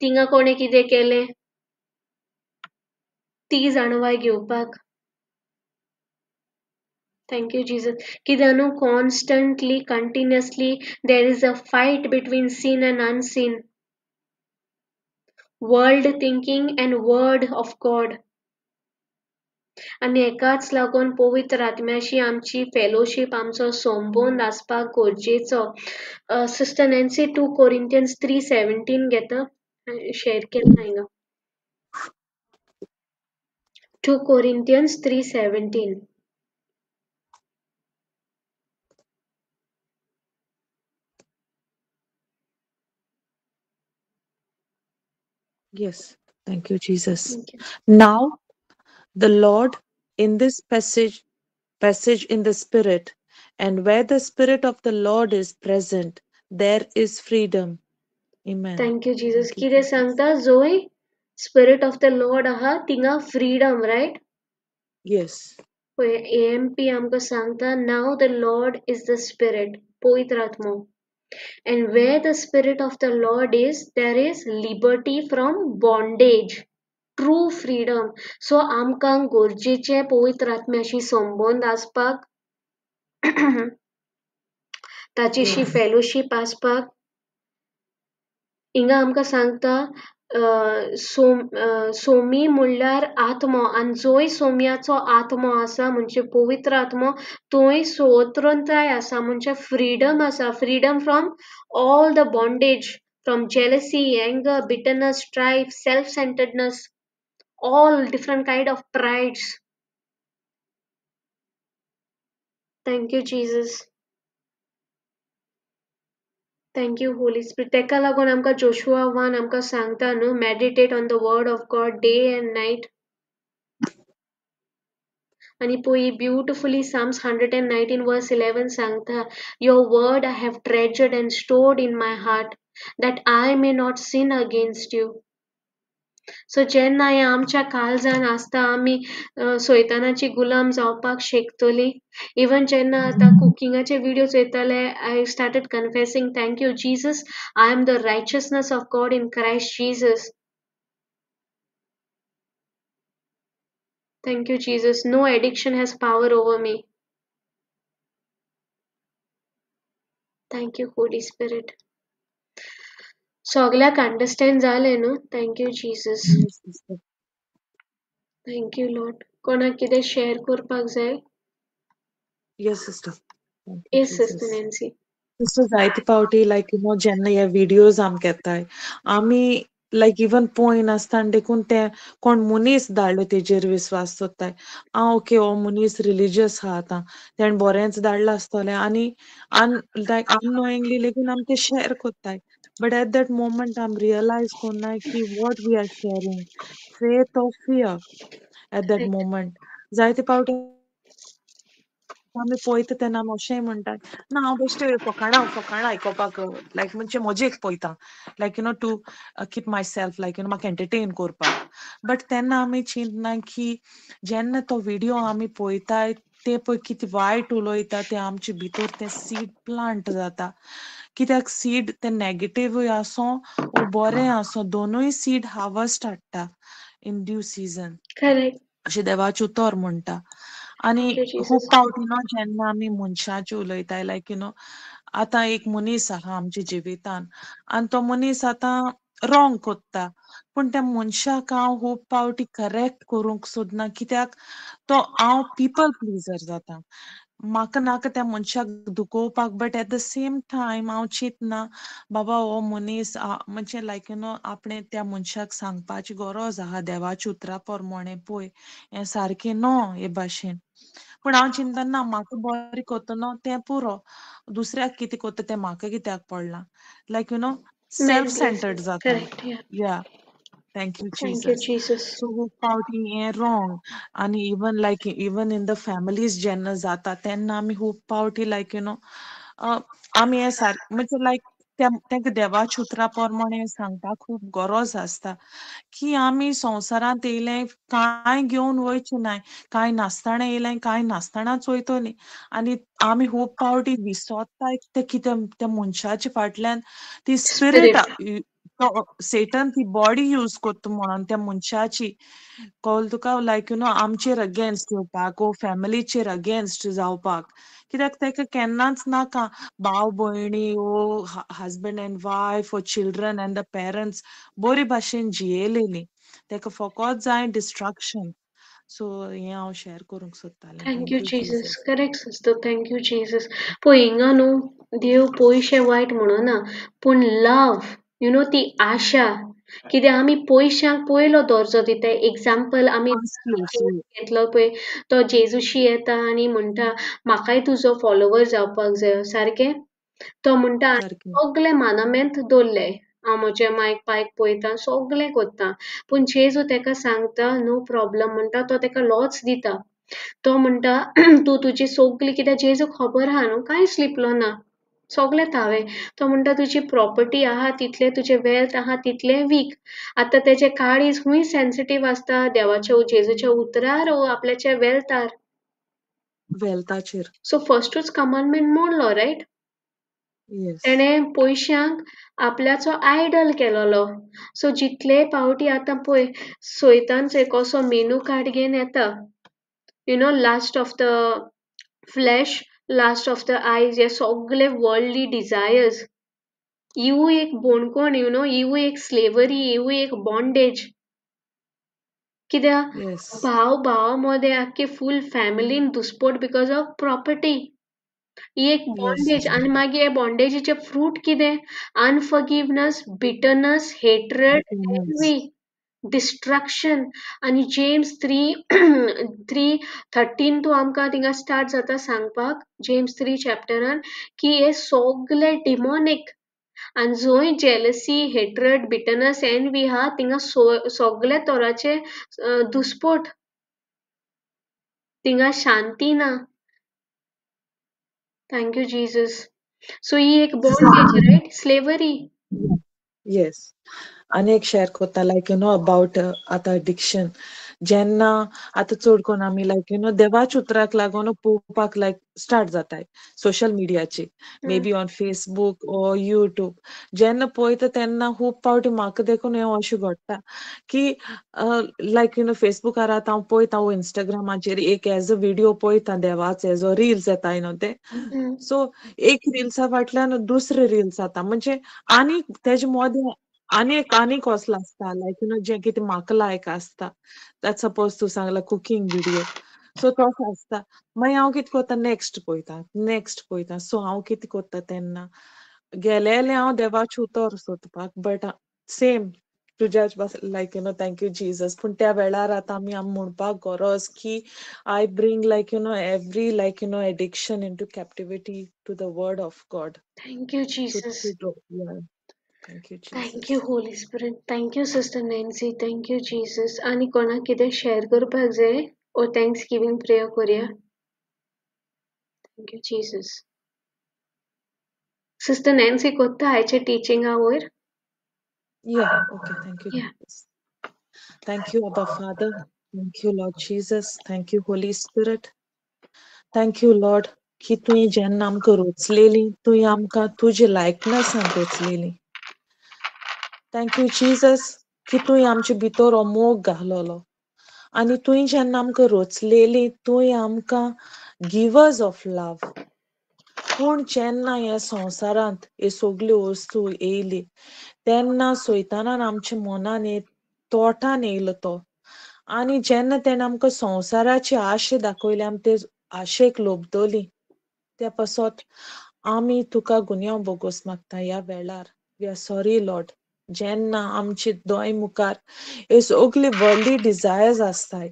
Speaker 1: तिंगा कोणे कितें केलें ती जाणवाय घेवपाक Thank you, Jesus. Kidanu constantly, continuously, there is a fight between sin and unseen. World thinking and word of God. आनी एकाच लागून पवित्र आत्म्याशी आमची फेलोशिप आमचो संबंद आसपाक गरजेचो सिस्टर नॅन्सी 2 Corinthians 3:17 घेता शेअर केला हिंगा 2 Corinthians 3:17
Speaker 2: Yes. Thank you, Jesus.
Speaker 1: Thank you.
Speaker 2: Now, the Lord in this passage in the Spirit, and where the Spirit of the Lord is present, there is freedom. Amen.
Speaker 1: Thank you, Jesus.
Speaker 2: Thank you,
Speaker 1: कितें
Speaker 2: Jesus.
Speaker 1: सांगता जोय spirit of the Lord आहा तिंगा freedom right
Speaker 2: Yes.
Speaker 1: AMP आमकां सांगता now the Lord is the Spirit पवित्र आत्मो and where the Spirit of the Lord is there is liberty from bondage true freedom so आमकां गरजेचे पवित्र आत्म्याशी संबंद आसपाक ताचेशी
Speaker 2: Yes.
Speaker 1: फेलोशिप आसपाक हिंगा आमकां सांगता सोमी म्हणल्यार आत्मो आनी जोय सोम्याचो आत्मो आसा म्हणजे पवित्र आत्मो थंय स्वतंत्रताय आसा म्हणजे फ्रीडम आसा freedom from all the bondage from jealousy anger bitterness strife self centeredness all different kind of prides thank you Jesus Thank you, Holy Spirit. तेका लागून आमकां Joshua 1 आमकां सांगता न्हू meditate on the word of God day and night. आणि पोई beautifully Psalms 119 verse 11 सांगता Your word I have treasured and stored in my heart that I may not sin against you. सो जेन्ना हे आमच्या काळजान आसता आमी सैतानाची गुलाम जावपाक शकतली इवन जेन्ना आतां कुकिंगाचे व्हिडिओ चोयताले I started confessing thank you Jesus I am the righteousness of God in Christ Jesus Thank you, Jesus. No addiction has power over me. Thank you, Holy Spirit. सगळ्याक अंडरस्टँड जालें न्हू thank you Jesus
Speaker 2: Yes, sister.
Speaker 1: Thank you Lord कोणाक कितें share करपाक जाय
Speaker 2: Yes, sister. Thank you,
Speaker 1: yes sister
Speaker 2: Jesus.
Speaker 1: Nancy
Speaker 2: Sister जायती पावटी जेन्ना हे व्हिडिओज आम घेताय आमी लायक इवन पोयन आसतना देखून ते कोण मनीस धाडलो तेजेर विश्वास दवरताय ओके हो मनीस रिलिजियस आहा आतां तेणें बरेंच धाडलां आसतलें आनी लायक अननोइंगली लेगून आमी ते शेअर कोत्ताय बट एट दॅट मोमेंट आमी रियलायज कोन्नाय की what we are sharing faith or fear at that
Speaker 1: correct.
Speaker 2: Moment जायते फावटी आमी पळयता तेन्ना आमी अशेंय म्हणटात ना हांव बेश्टें फकाणां आयकोपाक लायक म्हणजे मजेक पळयतां like to keep my self like म्हाका एंटरटेन कोरपाक बट तेन्ना आमी चिंतनाय की जेन्ना तो व्हिडिओ आमी पळयताय ते पळय कितें वायट उलोयता ते आमचे भितर ते सीड प्लांट जाता कित्याक सीड ते नेगेटिवूय आसो वो बरें आसो दोनूय सीड हार्वेस्ट हाडटा इन ड्यू सिजन
Speaker 1: करेक्ट.
Speaker 2: अशें देवाचें उतर म्हणटा आनी
Speaker 1: थँक यू
Speaker 2: खूब
Speaker 1: जीसस.
Speaker 2: फावटी जेन्ना आमी मनशाचें उलयताय लायक आतां एक मनीस आहा आमच्या जिवितान आनी तो मनीस आतां रॉंग कोत्ता पूण त्या मनशाक हांव खूब फावटी करेक्ट करूंक सोदना कित्याक तो हांव पिपल प्लिजर जाता म्हाका नाका त्या मनशाक दुखोवपाक but at the same time हांव चिंतना बाबा हो मनीस म्हणजे लायक आपणें त्या मनशाक सांगपाची गरज आहा देवाच्या उतरा पोरमोणें पळय हें सारकें न्हू हे भाशेन पूण हांव चिंतना ना म्हाका बरें कोत्ता न्हू तें पुरो दुसऱ्याक कितें कोत्ता तें म्हाका कित्याक पडलां लायक सेल्फ सेंटर्ड
Speaker 1: मेंटलिझम.
Speaker 2: जाता
Speaker 1: correct. Yeah.
Speaker 2: Yeah thank you
Speaker 1: thank you
Speaker 2: Jesus
Speaker 1: Jesus.
Speaker 2: So खूब फावटी हें रॉंग आनी even like even in the families जेन्ना जाता तेन्ना आमी खूब फावटी लायक आमी हें म्हणजे लायक तेंका देवाच्या उतरा पोरमोणें सांगपाक खूब गरज आसता की आमी संवसारांत येयले कांय घेवन वयचे नाय कांय नासतना येयलें कांय नासतनाच वयतलीं आनी आमी खूब फावटी विसोत्ताय ते कितें त्या मनशाच्या फाटल्यान ती स्पिरीट
Speaker 1: स्पिरिट.
Speaker 2: सेटन ती बॉडी यूज कोत्ता म्हणोन त्या मनशाची कळ्ळें तुका लायक आमचेर अगेन्स्ट येवपाक वो फॅमिलीचेर अगेन्स्ट जावपाक कित्याक तेका केन्नाच नाका भाव भयणी वो हजबंड एंड वायफ वो चिल्ड्रन एंड द पेरंट्स बरे भाशेन जियेलेलीं तेका फकोत जाय डिस्ट्रक्शन सो हें हांव शेअर करूंक सोदतालें
Speaker 1: thank you
Speaker 2: thank you
Speaker 1: Jesus.
Speaker 2: Jesus
Speaker 1: correct sister. Thank you Jesus. पळय हिंगा न्हू देव पयशे वायट म्हणना पूण लव ती आशा कितें आमी पयशांक पयलो दर्जो दिताय एग्जाम्पल आमी
Speaker 2: फर्स्ट प्लेस
Speaker 1: घेतलो पळय तो जेजूशी येता आनी म्हणटा म्हाकाय तुजो फॉलोवर जावपाक जाय सारकें तो म्हणटा
Speaker 2: सारकें
Speaker 1: सगळे मानमेंत दवरले हांव म्हजे मायक पायक पळयता सगळें कोत्ता पूण जेजू तेका सांगता नो प्रॉब्लम म्हणटा तो तेका लॉच दिता तो म्हणटा तूं तुजी सगळी कित्याक जेजूक खबर आहा न्हू कांयच लिपलो ना सगळें हांवें तो म्हणटा तुजी प्रॉपर्टी आहा तितले तुजे वेल्थ आहा तितलें वीक आतां तेजे काळीज खूंय सेन्सिटीव आसता देवाच्या जेजूच्या उतरार वो आपल्याच्या वेल्थार
Speaker 2: वेल्थाचेर
Speaker 1: सो फर्स्टूच कमांडमेंट मोडलो रायट
Speaker 2: येस
Speaker 1: तेणें पयशांक आपल्याचो आयडल केलोलो सो जितले पावटी आतां पळय सयतान चंय कसो मेनू कार्ड घेवन येता last of the flash lust of the आयज हे सगळे वर्ल्डली डिझायर्स हिवूय एक बोणकोण हिवूय एक स्लेवरी हिवूय एक बॉन्डेज कित्याक
Speaker 2: येस
Speaker 1: भाव मोदे आख्खे फूल फॅमिलीन दुस्पोट बिकॉज ऑफ प्रॉपर्टी ही एक
Speaker 2: येस
Speaker 1: बॉन्डेज आनी मागीर हे बॉन्डेजीचे फ्रूट कितें unforgiveness bitterness hatred
Speaker 2: bitterness
Speaker 1: envy destruction आनी जेम्स 3:13 टू आमकां थिंगा स्टार्ट जाता सांगपाक जेम्स 3 चॅप्टरान की हे सगळे डिमॉनीक आनी जंय जेलसी हेट्रेड बिटरनेस एनवी आहा थिंगा सगळे तराचे दुस्पोट थिंगा शांती ना थँक यू जीसस सो ही एक बॉन्डेज रायट स्लेवरी
Speaker 2: येस आनी एक शेअर कोत्ता लायक अबाउट आतां एडिक्शन जेन्ना आतां चड कोन्न आमी लायक देवाच्या उतराक लागून पळोवपाक लायक स्टार्ट जाताय सोशल मिडियाचेर मे बी ऑन फेसबूक ओ युट्यूब जेन्ना पळयता तेन्ना खूब फावटी म्हाका देखून हें अशें घडटा की लायक फेसबुकार आतां हांव पळयतां वो इंस्टाग्रामाचेर एक एज अ व्हिडिओ पळयतां देवाचो एज अ रिल्स येताय ते सो एक रिल्सा फाटल्यान दुसरे रिल्स जाता म्हणजे आनी तेजे मोदें आनी कसलो आसता लायक जें कितें म्हाका लायक आसता दॅट सपोज तूं सांगला कुकींग व्हिडिओ सो तसो आसता मागीर हांव कितें कोत्ता नेक्स्ट पळयतां सो हांव कितें कोत्ता तेन्ना गेलेलें हांव देवाचें उतर सोदपाक but same तुझ्याच like thank you Jesus. पूण त्या वेळार आतां आमी म्हणपाक गरज की I bring like every like addiction in to कॅप्टिविटी to the word of God.
Speaker 1: Thank you, Jesus.
Speaker 2: Thank you
Speaker 1: Thank
Speaker 2: Jesus.
Speaker 1: you, Holy Spirit. Thank you, Sister Nancy. Thank you, Jesus. आणि कोणाक कितें शेअर करपाक जाय ओ थँक्स गिविंग प्रेयर करूया. Thank you, Jesus. Sister Nancy कोत्ता आयचे टिचिंगा वयर.
Speaker 2: Yeah, okay, thank you,
Speaker 1: Yeah.
Speaker 2: Jesus. Thank you, Abba Father. Thank you, Lord Jesus. Thank you, Holy Spirit. Thank you, Lord, की तुवें जेन्ना आमकां रोचलेली, तुवें आमकां तुजे लायकनेसान रोचलेली. Thank you, Jesus, की तुवें आमचे भितर हो मोग घालोलो. आनी तुवें जेन्ना आमकां रोचलेली, तुवें आमकां गिवर्स ऑफ लव. पूण जेन्ना ह्या संवसारांत ह्यो सगल्यो वस्तू येयली, तेन्ना सैतानान आमच्या मनान तोटान येयलो तो. आनी जेन्ना तेणें आमकां संवसाराची आशा दाखयली, आमी ते आशेक लोबदोली, त्या पासत आमी तुका गुन्यांव बोगोस मागता ह्या वेळार. We are sorry Lord. जेन्ना आमचे दोय मुखार ह्यो सगल्यो वर्ल्डली डिझायर्स आसताय,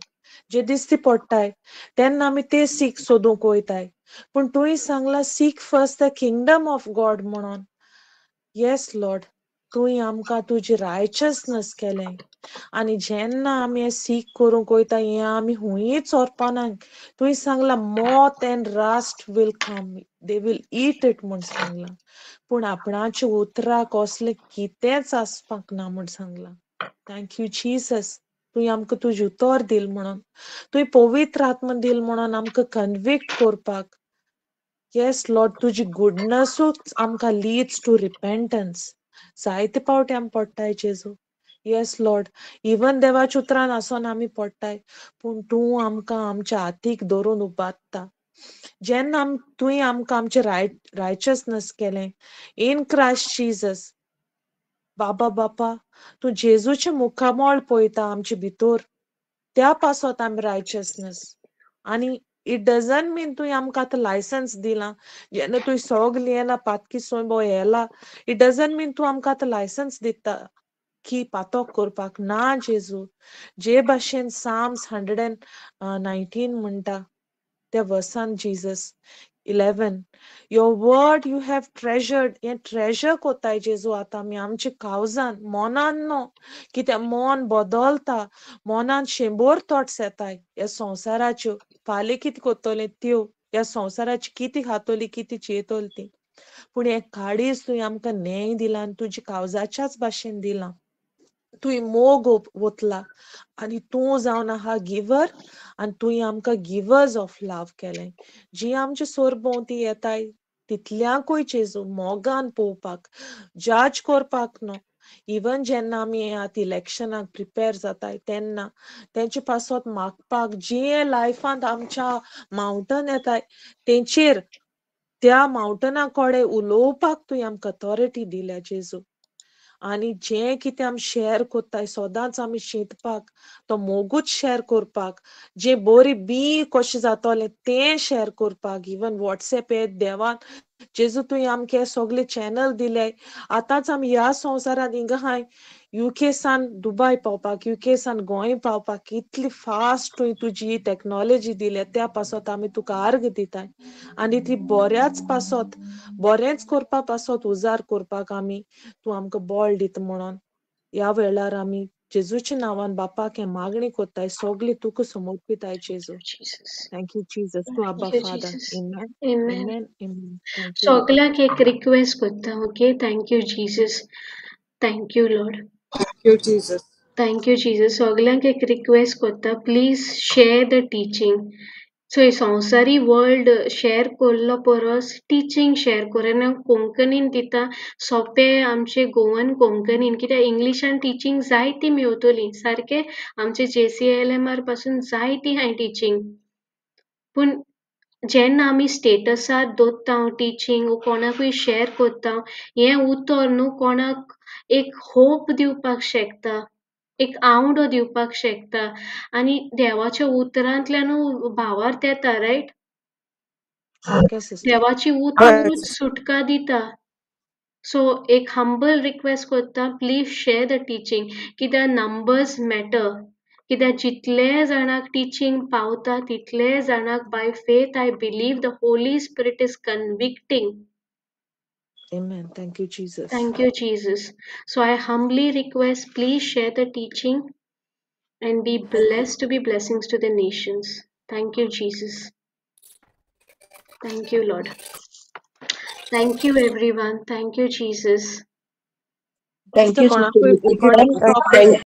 Speaker 2: जे दिश्टी पडटाय, तेन्ना आमी ते सीख सोदूंक वयताय. पूण तुवें Sangla seek first the kingdom of God म्हणून. येस लॉर्ड, तुवें आमकां तुजी रायचसनेस केलें. आनी जेन्ना आमी हें सीक करूंक वयता, हें आमी हुंयच चोरपाना. तुवें सांगला moth and rust will come, they will eat it म्हूण सांगला. पूण आपणाच्या उतराक असलें कितेंच आसपाक ना म्हूण सांगला. Thank you Jesus. तुवें आमकां तुजें उतर दिल म्हणून. तुवें पवित्र आत्मा दिल म्हणून आमकां कन्विक्ट करपाक. येस लॉर्ड, तुजी गुडनसूच आमकां लीड्स टू रिपेंटन्स. जायते फावटी आमी पडटाय जेजू. येस लॉर्ड, इवन देवाच्या उतरान आसोन आमी पडटाय, पूण तूं आमकां आमच्या हातीक धरून उबारता. जेन्ना तुवें आमकां आमचें रायचसनेस केलें इन क्रायस्ट जीजस. बापा, तूं जेजूचें मुखामोळ पळयता आमचे भितर, त्या पासत आमी रायचसनेस. आनी इट डजंट मीन तुवें आमकां आतां लायसन्स दिलां. जेन्ना तुवें सगलें येला पातकी सोय येला, इट डजंट मीन तूं आमकां आतां लायसन्स दिता की पातोक करपाक. ना जेजू. जे भाशेन साम्स 119 म्हणटा त्या वर्सान Jesus 11, your word you have treasured, हें ट्रेजर कोत्ताय जेजू आतां आमी आमच्या काळजान, मोनान न्हू. कित्याक मन बदलता, मोनान 100 थॉट्स येताय ह्या संवसाराच्यो. फाल्यां कितें कोत्तोलें त्यो, ह्या संवसाराची कितें खातोली, कितें चेतोली ती. पूण हें काडीच तुवें आमकां न्याय दिला आनी तुज्या काळजाच्याच भाशेन दिलां. तुवें मोग ओतला आनी तूं जावन आहा गिवर, आनी तुवें आमकां गिवर्स ऑफ लव केलें. जी आमच्या सोरभोंवती येताय तितल्याकूय जेजू मोगान पळोवपाक, जज करपाक न्हू. इवन जेन्ना आमी आतां इलेक्शनाक प्रिपेर जाताय तेन्ना तेंचे पासत मागपाक, जे लायफांत आमच्या मावंटन येताय तेंचेर, त्या मावंटना कोडे उलोवपाक तुवें आमकां ऑथॉरिटी दिल्या जेजू. आनी जें कितें आमी शेअर कोत्ताय सदांच आमी शिंतपाक, तो मोगूच शेअर करपाक, जें बरें बी कशें जातोलें तें शेअर करपाक. इवन वॉट्सॅप देवान जेजू तुवें आमकां हे सगळे चॅनल दिले. आतांच आमी ह्या संवसारांत हिंगा हाय UK सान दुबय पावपाक, UK सान गोंय पावपाक इतली फास्ट तुजी टॅक्नॉलॉजी दिल्या, त्या पासत आमी तुका अर्घ दिताय. आनी ती बऱ्याच पासत, बरेंच करपा पासत उजार करपाक आमी तूं आमकां बळ दिता म्हणून ह्या वेळार आमी जेजूच्या नांवान बापाक हें मागणी कोत्ताय, सगळें तुका समर्पिताय जेजू.
Speaker 1: Jesus.
Speaker 2: Thank you Jesus. तूं आबा
Speaker 1: Thank you,
Speaker 2: father.
Speaker 1: Jesus.
Speaker 2: Amen.
Speaker 1: Amen.
Speaker 2: Amen. Amen. Thank you, Lord.
Speaker 1: सगळ्याक एक रिक्वेस्ट करता. Okay, thank you Jesus. Thank you Lord.
Speaker 4: Thank you, Jesus.
Speaker 1: Thank you, Jesus. सगळ्यांक एक रिक्वेस्ट करता, please share the teaching. So संवसारी world share करलो परस teaching share कर. आनी हांव कोंकणीन दिता, सोंपें आमचे गोवन कोंकणीन, कित्याक इंग्लिशान टिचिंग जायती मेवतली सारकें. आमचे JCLMR पासून जायती हाय टिचिंग. पूण जेन्ना आमी स्टेटसार दवरता टिचिंग, कोणाकूय शेअर करता, हें उतर न्हू कोणाक एक होप दिवपाक शकता, एक आवडो दिवपाक शकता. आनी देवाच्या उतरांतल्यान भावार्थ येता, रायट?
Speaker 2: Okay, sister.
Speaker 1: देवाची
Speaker 4: Right.
Speaker 1: उतरूच सुटका दिता. So एक humble request करता, please share the teaching. कित्याक numbers matter. कित्याक जितले जाणांक teaching पावता तितले जाणांक by faith I believe the Holy Spirit is convicting.
Speaker 2: Amen. Thank you, Jesus.
Speaker 1: Thank you, Jesus. So I humbly request, please share the teaching and be blessed to be blessings to the nations. Thank you, Jesus. Thank you, Lord. Thank you, everyone. Thank you, Jesus.
Speaker 3: Thank
Speaker 2: Sister
Speaker 3: you,
Speaker 2: Kona,
Speaker 3: Sister
Speaker 2: quick
Speaker 3: Nikki.
Speaker 2: recording
Speaker 3: Thank
Speaker 2: stop.